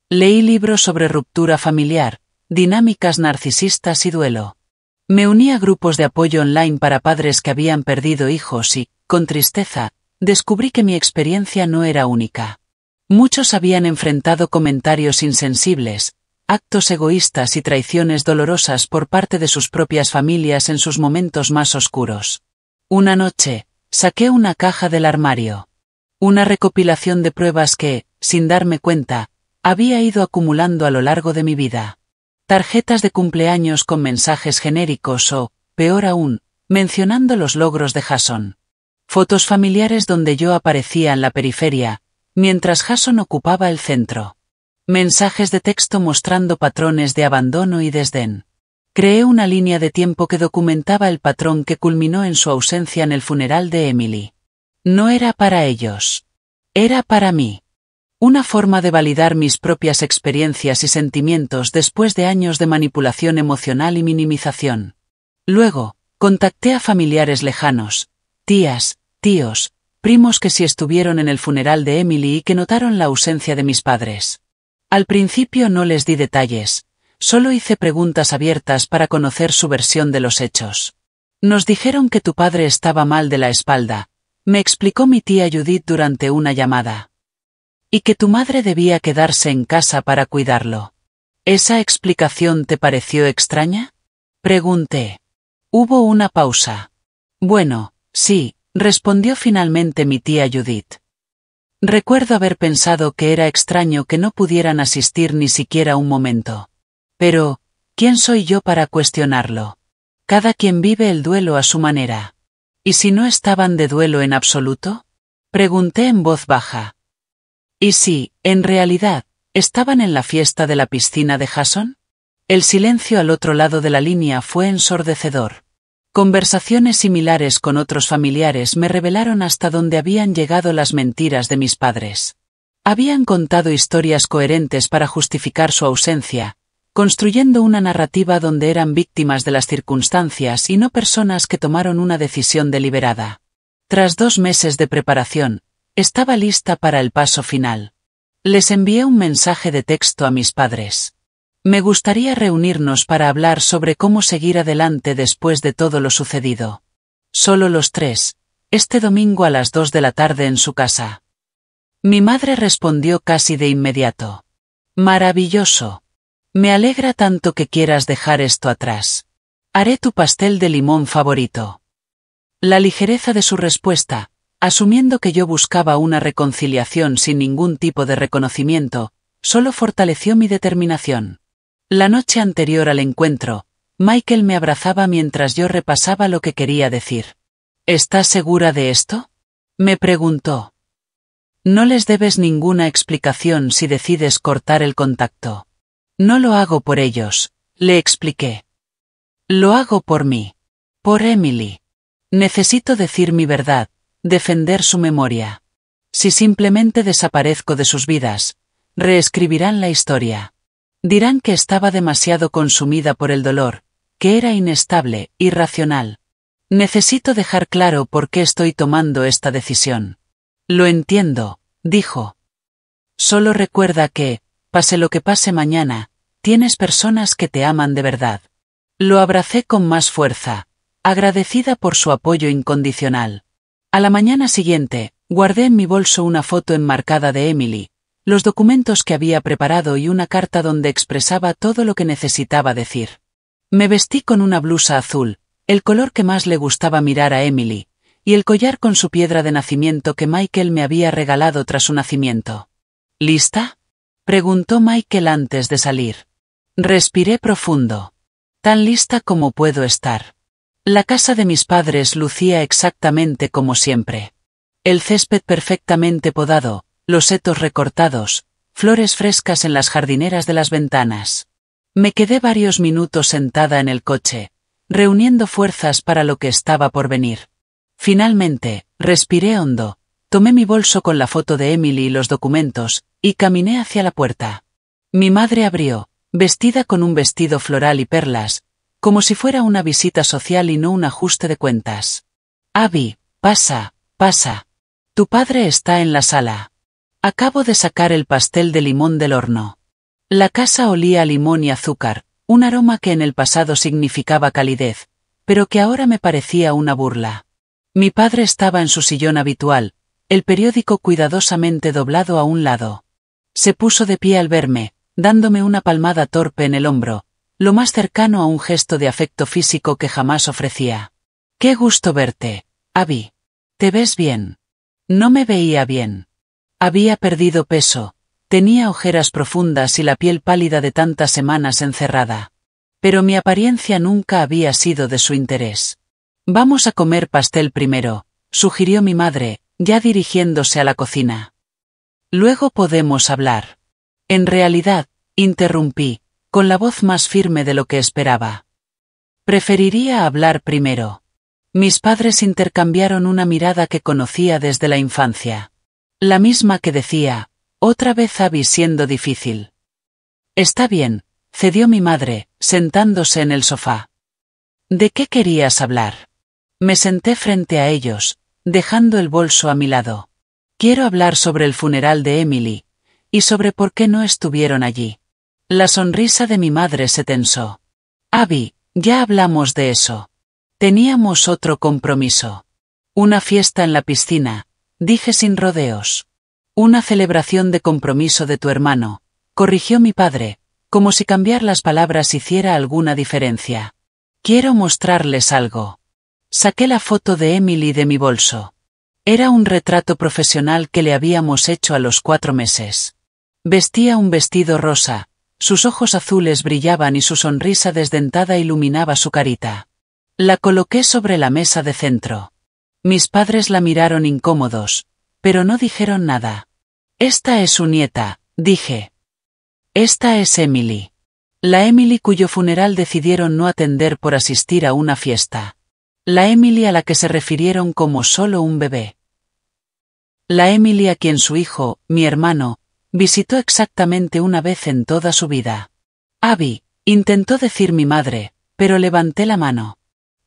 Leí libros sobre ruptura familiar, dinámicas narcisistas y duelo. Me uní a grupos de apoyo online para padres que habían perdido hijos y, con tristeza, descubrí que mi experiencia no era única. Muchos habían enfrentado comentarios insensibles, actos egoístas y traiciones dolorosas por parte de sus propias familias en sus momentos más oscuros. Una noche, saqué una caja del armario. Una recopilación de pruebas que, sin darme cuenta, había ido acumulando a lo largo de mi vida. Tarjetas de cumpleaños con mensajes genéricos o, peor aún, mencionando los logros de Jason. Fotos familiares donde yo aparecía en la periferia, mientras Jason ocupaba el centro. Mensajes de texto mostrando patrones de abandono y desdén. Creé una línea de tiempo que documentaba el patrón que culminó en su ausencia en el funeral de Emily. No era para ellos. Era para mí. Una forma de validar mis propias experiencias y sentimientos después de años de manipulación emocional y minimización. Luego, contacté a familiares lejanos, tías, tíos, primos que sí estuvieron en el funeral de Emily y que notaron la ausencia de mis padres. Al principio no les di detalles, solo hice preguntas abiertas para conocer su versión de los hechos. Nos dijeron que tu padre estaba mal de la espalda, me explicó mi tía Judith durante una llamada. Y que tu madre debía quedarse en casa para cuidarlo. ¿Esa explicación te pareció extraña? Pregunté. Hubo una pausa. Bueno, sí, respondió finalmente mi tía Judith. Recuerdo haber pensado que era extraño que no pudieran asistir ni siquiera un momento. Pero, ¿quién soy yo para cuestionarlo? Cada quien vive el duelo a su manera. ¿Y si no estaban de duelo en absoluto? Pregunté en voz baja. ¿Y si, en realidad, estaban en la fiesta de la piscina de Jason? El silencio al otro lado de la línea fue ensordecedor. Conversaciones similares con otros familiares me revelaron hasta dónde habían llegado las mentiras de mis padres. Habían contado historias coherentes para justificar su ausencia, construyendo una narrativa donde eran víctimas de las circunstancias y no personas que tomaron una decisión deliberada. Tras 2 meses de preparación, estaba lista para el paso final. Les envié un mensaje de texto a mis padres. Me gustaría reunirnos para hablar sobre cómo seguir adelante después de todo lo sucedido. Solo los tres, este domingo a las 2 de la tarde en su casa. Mi madre respondió casi de inmediato. Maravilloso. Me alegra tanto que quieras dejar esto atrás. Haré tu pastel de limón favorito. La ligereza de su respuesta, asumiendo que yo buscaba una reconciliación sin ningún tipo de reconocimiento, solo fortaleció mi determinación. La noche anterior al encuentro, Michael me abrazaba mientras yo repasaba lo que quería decir. ¿Estás segura de esto?, me preguntó. No les debes ninguna explicación si decides cortar el contacto. No lo hago por ellos, le expliqué. Lo hago por mí. Por Emily. Necesito decir mi verdad, defender su memoria. Si simplemente desaparezco de sus vidas, reescribirán la historia. Dirán que estaba demasiado consumida por el dolor, que era inestable, irracional. Necesito dejar claro por qué estoy tomando esta decisión. Lo entiendo, dijo. Solo recuerda que, pase lo que pase mañana, tienes personas que te aman de verdad. Lo abracé con más fuerza, agradecida por su apoyo incondicional. A la mañana siguiente, guardé en mi bolso una foto enmarcada de Emily, los documentos que había preparado y una carta donde expresaba todo lo que necesitaba decir. Me vestí con una blusa azul, el color que más le gustaba mirar a Emily, y el collar con su piedra de nacimiento que Michael me había regalado tras su nacimiento. ¿Lista?, preguntó Michael antes de salir. Respiré profundo. Tan lista como puedo estar. La casa de mis padres lucía exactamente como siempre. El césped perfectamente podado, los setos recortados, flores frescas en las jardineras de las ventanas. Me quedé varios minutos sentada en el coche, reuniendo fuerzas para lo que estaba por venir. Finalmente, respiré hondo, tomé mi bolso con la foto de Emily y los documentos, y caminé hacia la puerta. Mi madre abrió, vestida con un vestido floral y perlas, como si fuera una visita social y no un ajuste de cuentas. Abby, pasa, pasa. Tu padre está en la sala. Acabo de sacar el pastel de limón del horno. La casa olía a limón y azúcar, un aroma que en el pasado significaba calidez, pero que ahora me parecía una burla. Mi padre estaba en su sillón habitual, el periódico cuidadosamente doblado a un lado. Se puso de pie al verme, dándome una palmada torpe en el hombro, lo más cercano a un gesto de afecto físico que jamás ofrecía. «Qué gusto verte, Abby. Te ves bien». No me veía bien. Había perdido peso, tenía ojeras profundas y la piel pálida de tantas semanas encerrada. Pero mi apariencia nunca había sido de su interés. «Vamos a comer pastel primero», sugirió mi madre, ya dirigiéndose a la cocina. «Luego podemos hablar». En realidad, interrumpí, con la voz más firme de lo que esperaba. Preferiría hablar primero. Mis padres intercambiaron una mirada que conocía desde la infancia. La misma que decía, otra vez Abby siendo difícil. «Está bien», cedió mi madre, sentándose en el sofá. «¿De qué querías hablar?» Me senté frente a ellos, dejando el bolso a mi lado. «Quiero hablar sobre el funeral de Emily, y sobre por qué no estuvieron allí». La sonrisa de mi madre se tensó. «Abby, ya hablamos de eso. Teníamos otro compromiso. Una fiesta en la piscina», dije sin rodeos. «Una celebración de compromiso de tu hermano», corrigió mi padre, como si cambiar las palabras hiciera alguna diferencia. «Quiero mostrarles algo». Saqué la foto de Emily de mi bolso. Era un retrato profesional que le habíamos hecho a los 4 meses. Vestía un vestido rosa, sus ojos azules brillaban y su sonrisa desdentada iluminaba su carita. La coloqué sobre la mesa de centro. Mis padres la miraron incómodos, pero no dijeron nada. «Esta es su nieta», dije. «Esta es Emily». La Emily cuyo funeral decidieron no atender por asistir a una fiesta. La Emily a la que se refirieron como solo un bebé. La Emily a quien su hijo, mi hermano, visitó exactamente una vez en toda su vida. «Abby», intentó decir mi madre, pero levanté la mano.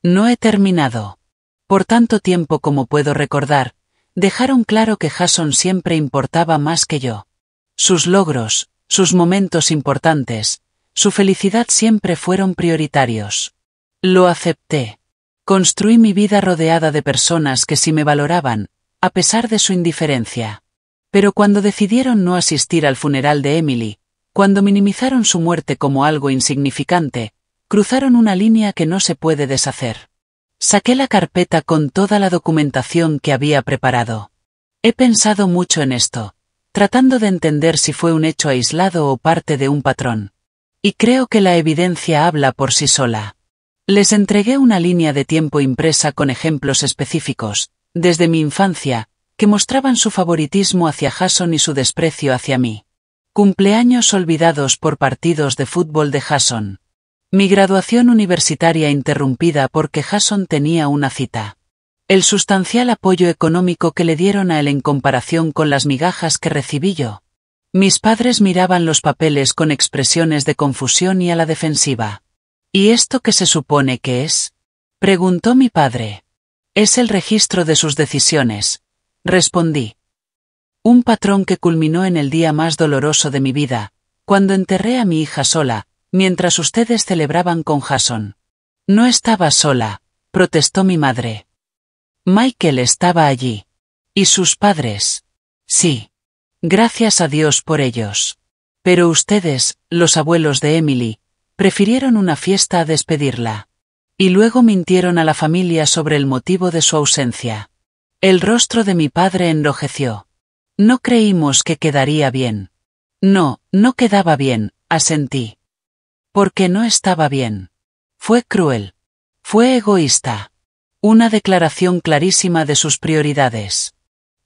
«No he terminado. Por tanto tiempo como puedo recordar, dejaron claro que Jason siempre importaba más que yo. Sus logros, sus momentos importantes, su felicidad siempre fueron prioritarios. Lo acepté. Construí mi vida rodeada de personas que sí me valoraban, a pesar de su indiferencia. Pero cuando decidieron no asistir al funeral de Emily, cuando minimizaron su muerte como algo insignificante, cruzaron una línea que no se puede deshacer. Saqué la carpeta con toda la documentación que había preparado. He pensado mucho en esto, tratando de entender si fue un hecho aislado o parte de un patrón. Y creo que la evidencia habla por sí sola. Les entregué una línea de tiempo impresa con ejemplos específicos, desde mi infancia, que mostraban su favoritismo hacia Jason y su desprecio hacia mí. Cumpleaños olvidados por partidos de fútbol de Jason. Mi graduación universitaria interrumpida porque Jason tenía una cita. El sustancial apoyo económico que le dieron a él en comparación con las migajas que recibí yo. Mis padres miraban los papeles con expresiones de confusión y a la defensiva. ¿Y esto qué se supone que es? Preguntó mi padre. Es el registro de sus decisiones, respondí. Un patrón que culminó en el día más doloroso de mi vida, cuando enterré a mi hija sola, mientras ustedes celebraban con Jason. No estaba sola, protestó mi madre. Michael estaba allí. ¿Y sus padres? Sí. Gracias a Dios por ellos. Pero ustedes, los abuelos de Emily, prefirieron una fiesta a despedirla. Y luego mintieron a la familia sobre el motivo de su ausencia. El rostro de mi padre enrojeció. No creímos que quedaría bien. No, no quedaba bien, asentí. Porque no estaba bien. Fue cruel. Fue egoísta. Una declaración clarísima de sus prioridades.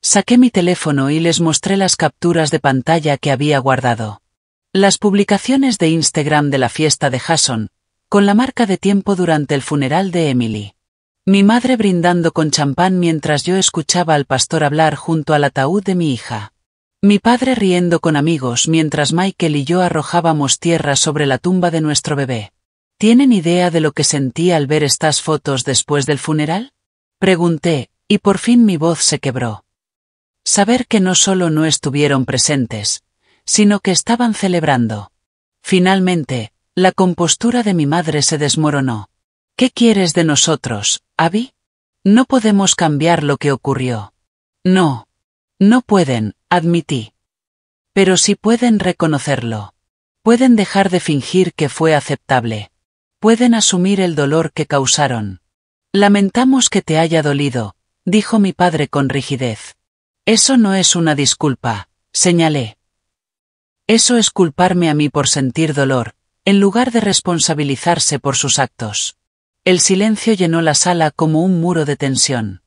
Saqué mi teléfono y les mostré las capturas de pantalla que había guardado. Las publicaciones de Instagram de la fiesta de Jason, con la marca de tiempo durante el funeral de Emily. Mi madre brindando con champán mientras yo escuchaba al pastor hablar junto al ataúd de mi hija. Mi padre riendo con amigos mientras Michael y yo arrojábamos tierra sobre la tumba de nuestro bebé. ¿Tienen idea de lo que sentí al ver estas fotos después del funeral? Pregunté, y por fin mi voz se quebró. Saber que no solo no estuvieron presentes, sino que estaban celebrando. Finalmente, la compostura de mi madre se desmoronó. ¿Qué quieres de nosotros, Abby? No podemos cambiar lo que ocurrió. No. No pueden, admití. Pero sí pueden reconocerlo. Pueden dejar de fingir que fue aceptable. Pueden asumir el dolor que causaron. Lamentamos que te haya dolido, dijo mi padre con rigidez. Eso no es una disculpa, señalé. Eso es culparme a mí por sentir dolor, en lugar de responsabilizarse por sus actos. El silencio llenó la sala como un muro de tensión.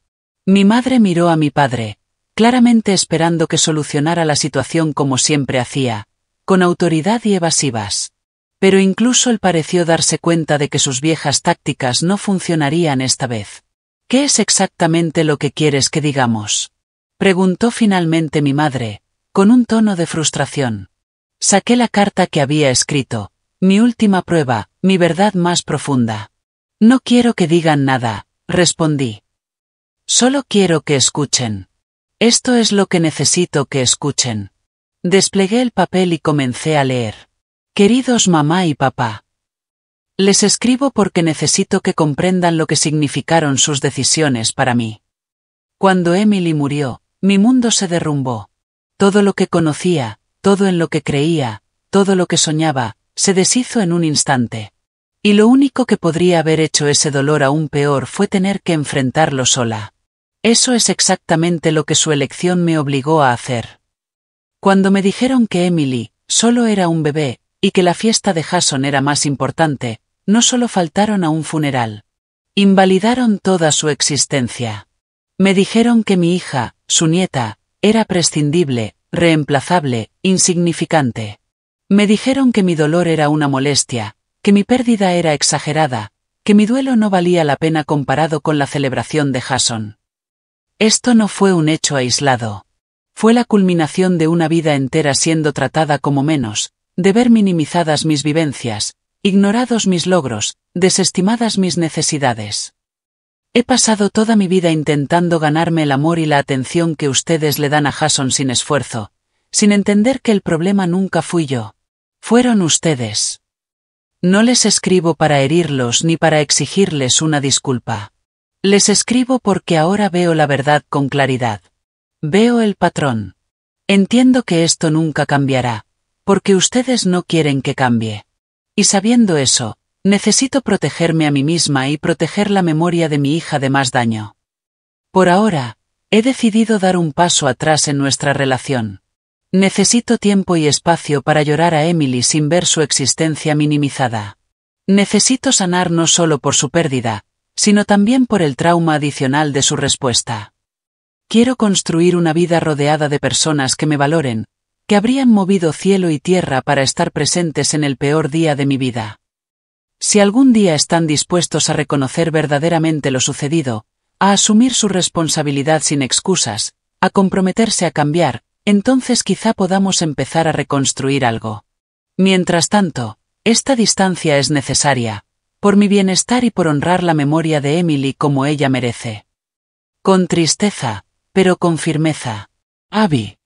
Mi madre miró a mi padre, claramente esperando que solucionara la situación como siempre hacía, con autoridad y evasivas. Pero incluso él pareció darse cuenta de que sus viejas tácticas no funcionarían esta vez. ¿Qué es exactamente lo que quieres que digamos? Preguntó finalmente mi madre, con un tono de frustración. Saqué la carta que había escrito, mi última prueba, mi verdad más profunda. No quiero que digan nada, respondí. Solo quiero que escuchen. Esto es lo que necesito que escuchen. Desplegué el papel y comencé a leer. Queridos mamá y papá. Les escribo porque necesito que comprendan lo que significaron sus decisiones para mí. Cuando Emily murió, mi mundo se derrumbó. Todo lo que conocía, todo en lo que creía, todo lo que soñaba, se deshizo en un instante. Y lo único que podría haber hecho ese dolor aún peor fue tener que enfrentarlo sola. Eso es exactamente lo que su elección me obligó a hacer. Cuando me dijeron que Emily solo era un bebé, y que la fiesta de Jason era más importante, no solo faltaron a un funeral. Invalidaron toda su existencia. Me dijeron que mi hija, su nieta, era prescindible, reemplazable, insignificante. Me dijeron que mi dolor era una molestia, que mi pérdida era exagerada, que mi duelo no valía la pena comparado con la celebración de Jason. Esto no fue un hecho aislado. Fue la culminación de una vida entera siendo tratada como menos, de ver minimizadas mis vivencias, ignorados mis logros, desestimadas mis necesidades. He pasado toda mi vida intentando ganarme el amor y la atención que ustedes le dan a Jason sin esfuerzo, sin entender que el problema nunca fui yo. Fueron ustedes. No les escribo para herirlos ni para exigirles una disculpa. Les escribo porque ahora veo la verdad con claridad. Veo el patrón. Entiendo que esto nunca cambiará, porque ustedes no quieren que cambie. Y sabiendo eso, necesito protegerme a mí misma y proteger la memoria de mi hija de más daño. Por ahora, he decidido dar un paso atrás en nuestra relación. Necesito tiempo y espacio para llorar a Emily sin ver su existencia minimizada. Necesito sanar no solo por su pérdida, sino también por el trauma adicional de su respuesta. Quiero construir una vida rodeada de personas que me valoren, que habrían movido cielo y tierra para estar presentes en el peor día de mi vida. Si algún día están dispuestos a reconocer verdaderamente lo sucedido, a asumir su responsabilidad sin excusas, a comprometerse a cambiar, entonces quizá podamos empezar a reconstruir algo. Mientras tanto, esta distancia es necesaria, por mi bienestar y por honrar la memoria de Emily como ella merece. Con tristeza, pero con firmeza. Abby.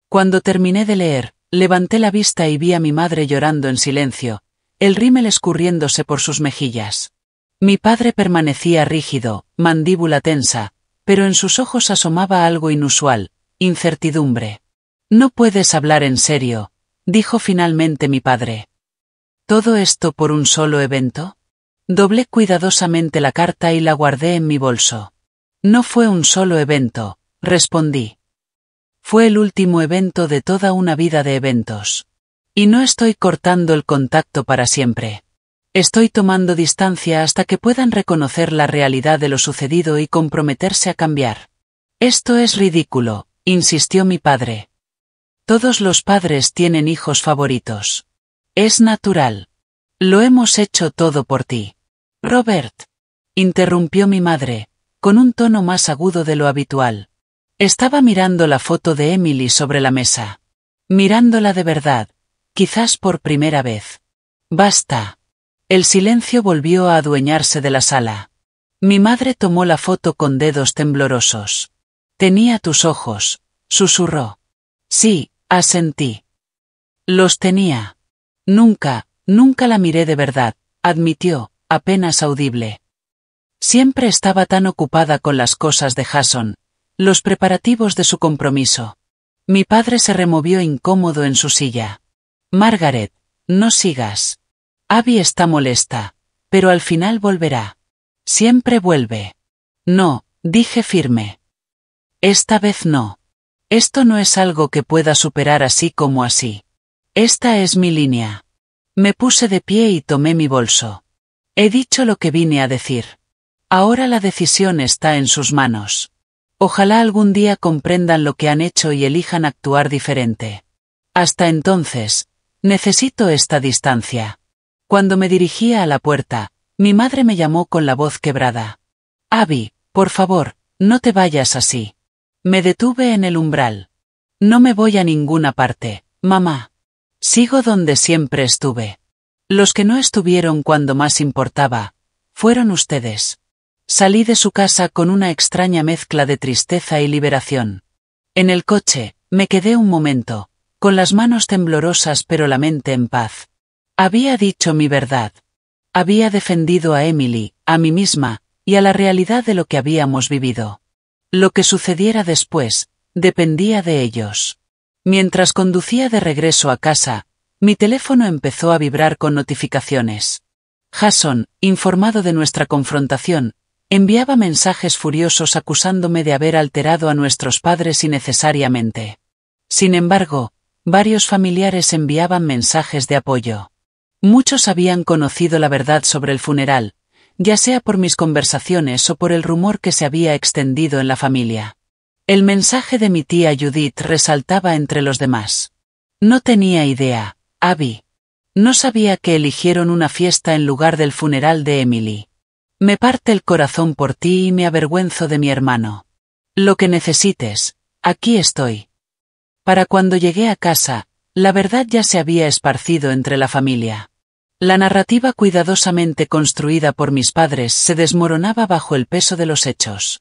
Cuando terminé de leer, levanté la vista y vi a mi madre llorando en silencio, el rímel escurriéndose por sus mejillas. Mi padre permanecía rígido, mandíbula tensa, pero en sus ojos asomaba algo inusual, incertidumbre. «No puedes hablar en serio», dijo finalmente mi padre. ¿Todo esto por un solo evento? Doblé cuidadosamente la carta y la guardé en mi bolso. No fue un solo evento, respondí. Fue el último evento de toda una vida de eventos. Y no estoy cortando el contacto para siempre. Estoy tomando distancia hasta que puedan reconocer la realidad de lo sucedido y comprometerse a cambiar. Esto es ridículo, insistió mi padre. Todos los padres tienen hijos favoritos. Es natural. Lo hemos hecho todo por ti. Robert. Interrumpió mi madre, con un tono más agudo de lo habitual. Estaba mirando la foto de Emily sobre la mesa. Mirándola de verdad, quizás por primera vez. Basta. El silencio volvió a adueñarse de la sala. Mi madre tomó la foto con dedos temblorosos. Tenía tus ojos, susurró. Sí, asentí. Los tenía. Nunca la miré de verdad, admitió, apenas audible. Siempre estaba tan ocupada con las cosas de Jason, los preparativos de su compromiso. Mi padre se removió incómodo en su silla. Margaret, no sigas. Abby está molesta, pero al final volverá. Siempre vuelve. No, dije firme. Esta vez no. Esto no es algo que pueda superar así como así. Esta es mi línea. Me puse de pie y tomé mi bolso. He dicho lo que vine a decir. Ahora la decisión está en sus manos. Ojalá algún día comprendan lo que han hecho y elijan actuar diferente. Hasta entonces, necesito esta distancia. Cuando me dirigía a la puerta, mi madre me llamó con la voz quebrada. Abby, por favor, no te vayas así. Me detuve en el umbral. No me voy a ninguna parte, mamá. Sigo donde siempre estuve. Los que no estuvieron cuando más importaba, fueron ustedes. Salí de su casa con una extraña mezcla de tristeza y liberación. En el coche, me quedé un momento, con las manos temblorosas pero la mente en paz. Había dicho mi verdad. Había defendido a Emily, a mí misma, y a la realidad de lo que habíamos vivido. Lo que sucediera después, dependía de ellos. Mientras conducía de regreso a casa, mi teléfono empezó a vibrar con notificaciones. Jason, informado de nuestra confrontación, enviaba mensajes furiosos acusándome de haber alterado a nuestros padres innecesariamente. Sin embargo, varios familiares enviaban mensajes de apoyo. Muchos habían conocido la verdad sobre el funeral, ya sea por mis conversaciones o por el rumor que se había extendido en la familia. El mensaje de mi tía Judith resaltaba entre los demás. No tenía idea, Abby. No sabía que eligieron una fiesta en lugar del funeral de Emily. Me parte el corazón por ti y me avergüenzo de mi hermano. Lo que necesites, aquí estoy. Para cuando llegué a casa, la verdad ya se había esparcido entre la familia. La narrativa cuidadosamente construida por mis padres se desmoronaba bajo el peso de los hechos.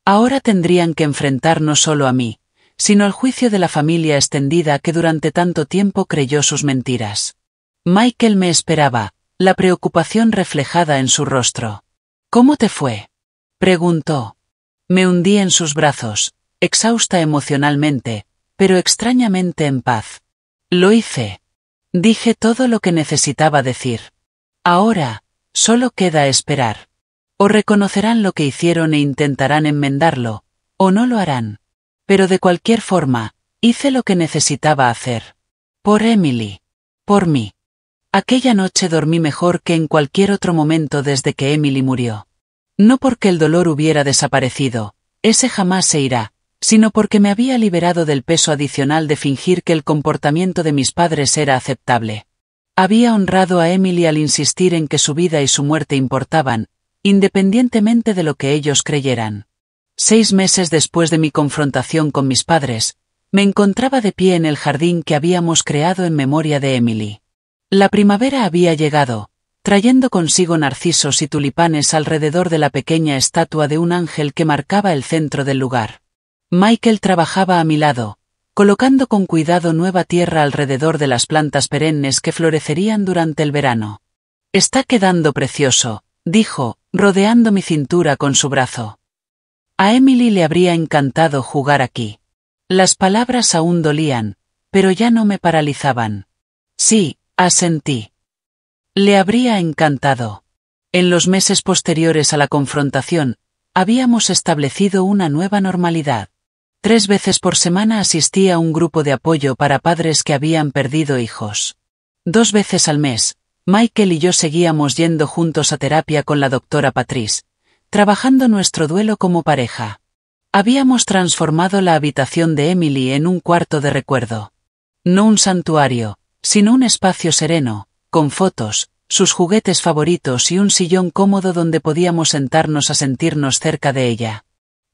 Ahora tendrían que enfrentar no solo a mí, sino el juicio de la familia extendida que durante tanto tiempo creyó sus mentiras. Michael me esperaba, la preocupación reflejada en su rostro. ¿Cómo te fue?, preguntó. Me hundí en sus brazos, exhausta emocionalmente, pero extrañamente en paz. Lo hice. Dije todo lo que necesitaba decir. Ahora, solo queda esperar. O reconocerán lo que hicieron e intentarán enmendarlo, o no lo harán. Pero de cualquier forma, hice lo que necesitaba hacer. Por Emily. Por mí. Aquella noche dormí mejor que en cualquier otro momento desde que Emily murió. No porque el dolor hubiera desaparecido, ese jamás se irá, sino porque me había liberado del peso adicional de fingir que el comportamiento de mis padres era aceptable. Había honrado a Emily al insistir en que su vida y su muerte importaban, independientemente de lo que ellos creyeran. 6 meses después de mi confrontación con mis padres, me encontraba de pie en el jardín que habíamos creado en memoria de Emily. La primavera había llegado, trayendo consigo narcisos y tulipanes alrededor de la pequeña estatua de un ángel que marcaba el centro del lugar. Michael trabajaba a mi lado, colocando con cuidado nueva tierra alrededor de las plantas perennes que florecerían durante el verano. «Está quedando precioso», dijo, rodeando mi cintura con su brazo. A Emily le habría encantado jugar aquí. Las palabras aún dolían, pero ya no me paralizaban. Sí, asentí. Le habría encantado. En los meses posteriores a la confrontación, habíamos establecido una nueva normalidad. 3 veces por semana asistía a un grupo de apoyo para padres que habían perdido hijos. 2 veces al mes, Michael y yo seguíamos yendo juntos a terapia con la doctora Patrice, trabajando nuestro duelo como pareja. Habíamos transformado la habitación de Emily en un cuarto de recuerdo. No un santuario, sino un espacio sereno, con fotos, sus juguetes favoritos y un sillón cómodo donde podíamos sentarnos a sentirnos cerca de ella.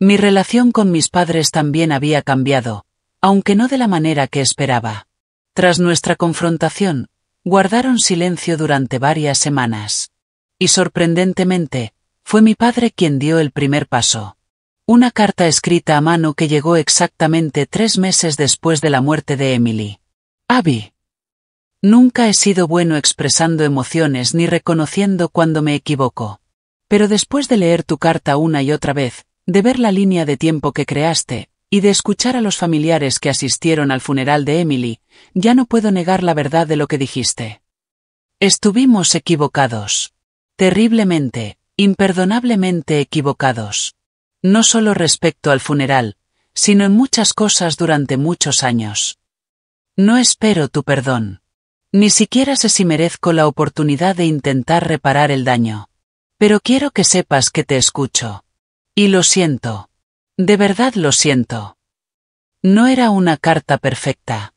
Mi relación con mis padres también había cambiado, aunque no de la manera que esperaba. Tras nuestra confrontación, guardaron silencio durante varias semanas. Y sorprendentemente, fue mi padre quien dio el primer paso. Una carta escrita a mano que llegó exactamente 3 meses después de la muerte de Emily. Abby. Nunca he sido bueno expresando emociones ni reconociendo cuando me equivoco. Pero después de leer tu carta una y otra vez, de ver la línea de tiempo que creaste, y de escuchar a los familiares que asistieron al funeral de Emily, ya no puedo negar la verdad de lo que dijiste. Estuvimos equivocados. Terriblemente, imperdonablemente equivocados. No solo respecto al funeral, sino en muchas cosas durante muchos años. No espero tu perdón. Ni siquiera sé si merezco la oportunidad de intentar reparar el daño. Pero quiero que sepas que te escucho. Y lo siento. De verdad lo siento. No era una carta perfecta.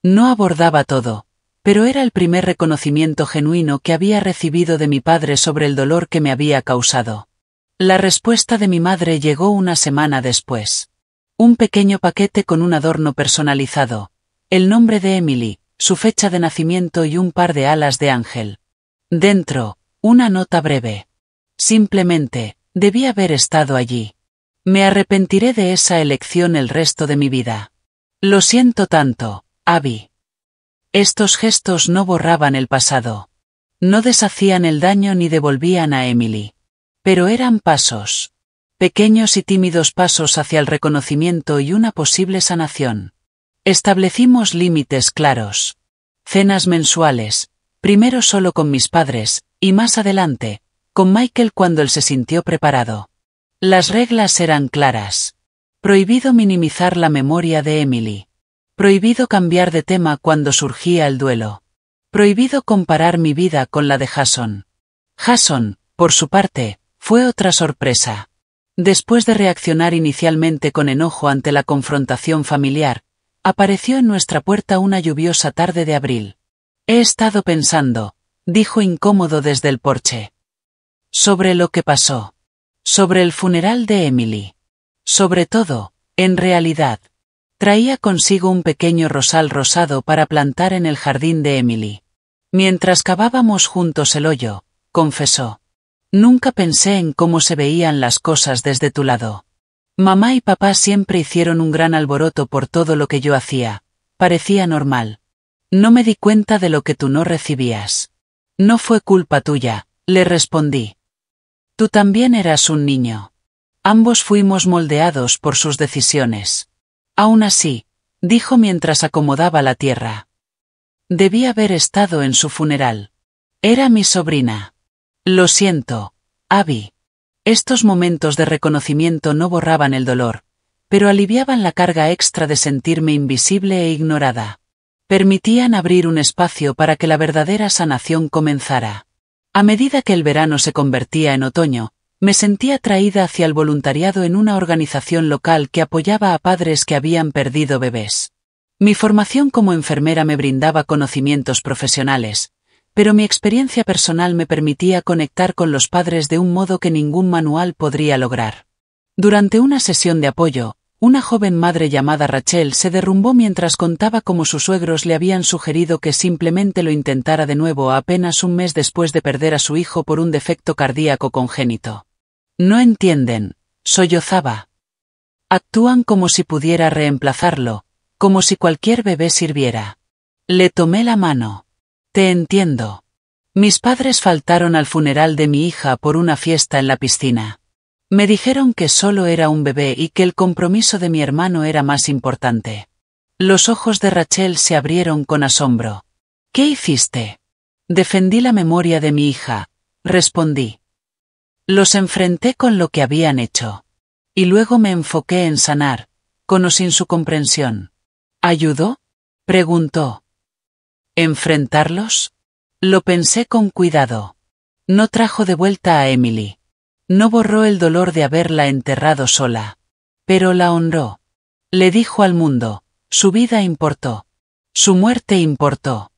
No abordaba todo, pero era el primer reconocimiento genuino que había recibido de mi padre sobre el dolor que me había causado. La respuesta de mi madre llegó una semana después. Un pequeño paquete con un adorno personalizado, el nombre de Emily, su fecha de nacimiento y un par de alas de ángel. Dentro, una nota breve. Simplemente, debí haber estado allí. Me arrepentiré de esa elección el resto de mi vida. Lo siento tanto, Abby. Estos gestos no borraban el pasado. No deshacían el daño ni devolvían a Emily. Pero eran pasos. Pequeños y tímidos pasos hacia el reconocimiento y una posible sanación. Establecimos límites claros. Cenas mensuales, primero solo con mis padres, y más adelante, con Michael cuando él se sintió preparado. Las reglas eran claras. Prohibido minimizar la memoria de Emily. Prohibido cambiar de tema cuando surgía el duelo. Prohibido comparar mi vida con la de Jason. Jason, por su parte, fue otra sorpresa. Después de reaccionar inicialmente con enojo ante la confrontación familiar, apareció en nuestra puerta una lluviosa tarde de abril. He estado pensando, dijo incómodo desde el porche. Sobre lo que pasó. Sobre el funeral de Emily. Sobre todo, en realidad. Traía consigo un pequeño rosal rosado para plantar en el jardín de Emily. Mientras cavábamos juntos el hoyo, confesó. Nunca pensé en cómo se veían las cosas desde tu lado. Mamá y papá siempre hicieron un gran alboroto por todo lo que yo hacía. Parecía normal. No me di cuenta de lo que tú no recibías. No fue culpa tuya, le respondí. Tú también eras un niño. Ambos fuimos moldeados por sus decisiones. Aún así, dijo mientras acomodaba la tierra. Debí haber estado en su funeral. Era mi sobrina. Lo siento, Abby. Estos momentos de reconocimiento no borraban el dolor, pero aliviaban la carga extra de sentirme invisible e ignorada. Permitían abrir un espacio para que la verdadera sanación comenzara. A medida que el verano se convertía en otoño, me sentía atraída hacia el voluntariado en una organización local que apoyaba a padres que habían perdido bebés. Mi formación como enfermera me brindaba conocimientos profesionales, pero mi experiencia personal me permitía conectar con los padres de un modo que ningún manual podría lograr. Durante una sesión de apoyo, una joven madre llamada Rachel se derrumbó mientras contaba cómo sus suegros le habían sugerido que simplemente lo intentara de nuevo apenas un mes después de perder a su hijo por un defecto cardíaco congénito. No entienden, sollozaba. Actúan como si pudiera reemplazarlo, como si cualquier bebé sirviera. Le tomé la mano. Te entiendo. Mis padres faltaron al funeral de mi hija por una fiesta en la piscina. Me dijeron que solo era un bebé y que el compromiso de mi hermano era más importante. Los ojos de Rachel se abrieron con asombro. ¿Qué hiciste? Defendí la memoria de mi hija, respondí. Los enfrenté con lo que habían hecho. Y luego me enfoqué en sanar, con o sin su comprensión. ¿Ayudó? Preguntó. ¿Enfrentarlos? Lo pensé con cuidado. No trajo de vuelta a Emily. No borró el dolor de haberla enterrado sola. Pero la honró. Le dijo al mundo, su vida importó. Su muerte importó.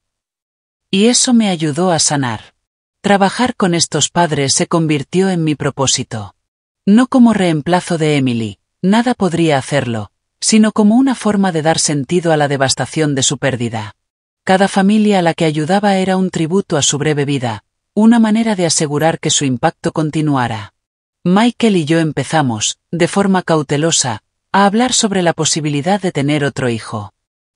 Y eso me ayudó a sanar. Trabajar con estos padres se convirtió en mi propósito. No como reemplazo de Emily, nada podría hacerlo, sino como una forma de dar sentido a la devastación de su pérdida. Cada familia a la que ayudaba era un tributo a su breve vida, una manera de asegurar que su impacto continuara. Michael y yo empezamos, de forma cautelosa, a hablar sobre la posibilidad de tener otro hijo.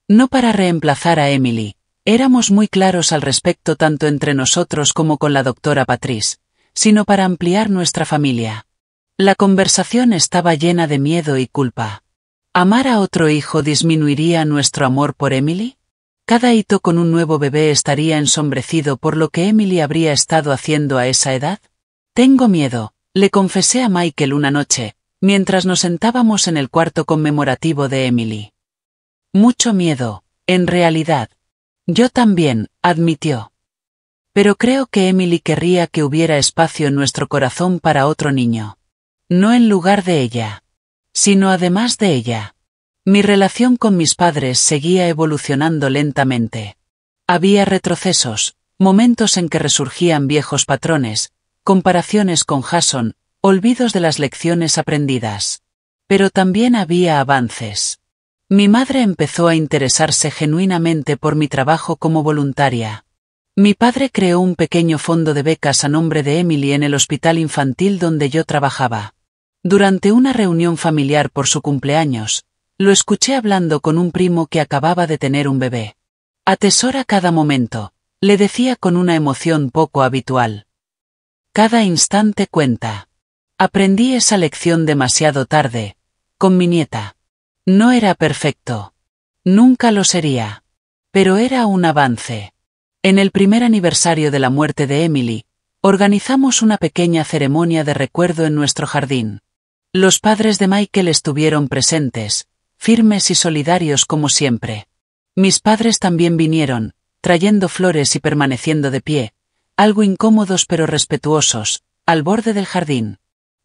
No para reemplazar a Emily, éramos muy claros al respecto tanto entre nosotros como con la doctora Patrice, sino para ampliar nuestra familia. La conversación estaba llena de miedo y culpa. ¿Amar a otro hijo disminuiría nuestro amor por Emily? Cada hito con un nuevo bebé estaría ensombrecido por lo que Emily habría estado haciendo a esa edad. Tengo miedo, le confesé a Michael una noche, mientras nos sentábamos en el cuarto conmemorativo de Emily. Mucho miedo, en realidad. Yo también, admitió. Pero creo que Emily querría que hubiera espacio en nuestro corazón para otro niño. No en lugar de ella, sino además de ella. Mi relación con mis padres seguía evolucionando lentamente. Había retrocesos, momentos en que resurgían viejos patrones, comparaciones con Jason, olvidos de las lecciones aprendidas. Pero también había avances. Mi madre empezó a interesarse genuinamente por mi trabajo como voluntaria. Mi padre creó un pequeño fondo de becas a nombre de Emily en el hospital infantil donde yo trabajaba. Durante una reunión familiar por su cumpleaños, lo escuché hablando con un primo que acababa de tener un bebé. Atesora cada momento, le decía con una emoción poco habitual. Cada instante cuenta. Aprendí esa lección demasiado tarde, con mi nieta. No era perfecto. Nunca lo sería. Pero era un avance. En el primer aniversario de la muerte de Emily, organizamos una pequeña ceremonia de recuerdo en nuestro jardín. Los padres de Michael estuvieron presentes, firmes y solidarios como siempre. Mis padres también vinieron, trayendo flores y permaneciendo de pie, algo incómodos pero respetuosos, al borde del jardín.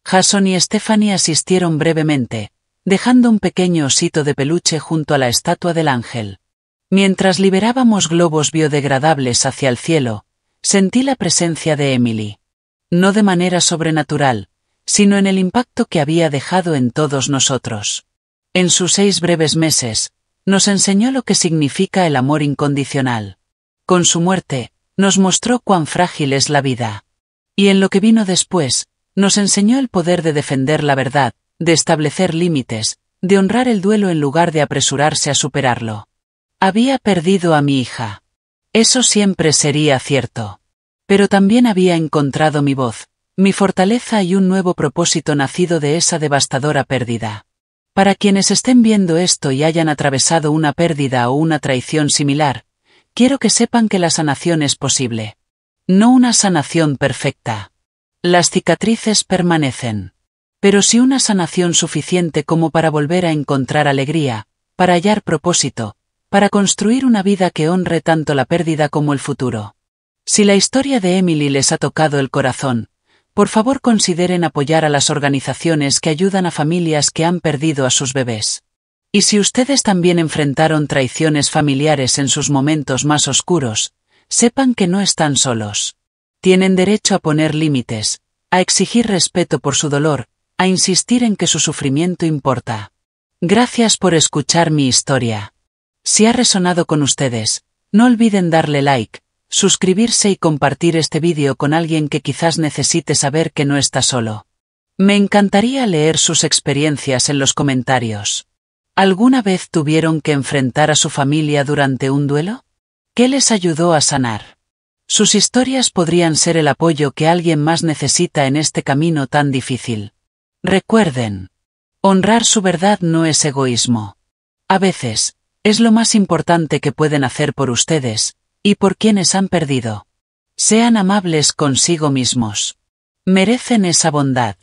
Jason y Stephanie asistieron brevemente, dejando un pequeño osito de peluche junto a la estatua del ángel. Mientras liberábamos globos biodegradables hacia el cielo, sentí la presencia de Emily. No de manera sobrenatural, sino en el impacto que había dejado en todos nosotros. En sus 6 breves meses, nos enseñó lo que significa el amor incondicional. Con su muerte, nos mostró cuán frágil es la vida. Y en lo que vino después, nos enseñó el poder de defender la verdad, de establecer límites, de honrar el duelo en lugar de apresurarse a superarlo. Había perdido a mi hija. Eso siempre sería cierto. Pero también había encontrado mi voz, mi fortaleza y un nuevo propósito nacido de esa devastadora pérdida. Para quienes estén viendo esto y hayan atravesado una pérdida o una traición similar, quiero que sepan que la sanación es posible. No una sanación perfecta. Las cicatrices permanecen. Pero sí una sanación suficiente como para volver a encontrar alegría, para hallar propósito, para construir una vida que honre tanto la pérdida como el futuro. Si la historia de Emily les ha tocado el corazón, por favor consideren apoyar a las organizaciones que ayudan a familias que han perdido a sus bebés. Y si ustedes también enfrentaron traiciones familiares en sus momentos más oscuros, sepan que no están solos. Tienen derecho a poner límites, a exigir respeto por su dolor, a insistir en que su sufrimiento importa. Gracias por escuchar mi historia. Si ha resonado con ustedes, no olviden darle like, suscribirse y compartir este vídeo con alguien que quizás necesite saber que no está solo. Me encantaría leer sus experiencias en los comentarios. ¿Alguna vez tuvieron que enfrentar a su familia durante un duelo? ¿Qué les ayudó a sanar? Sus historias podrían ser el apoyo que alguien más necesita en este camino tan difícil. Recuerden, honrar su verdad no es egoísmo. A veces, es lo más importante que pueden hacer por ustedes, y por quienes han perdido. Sean amables consigo mismos. Merecen esa bondad.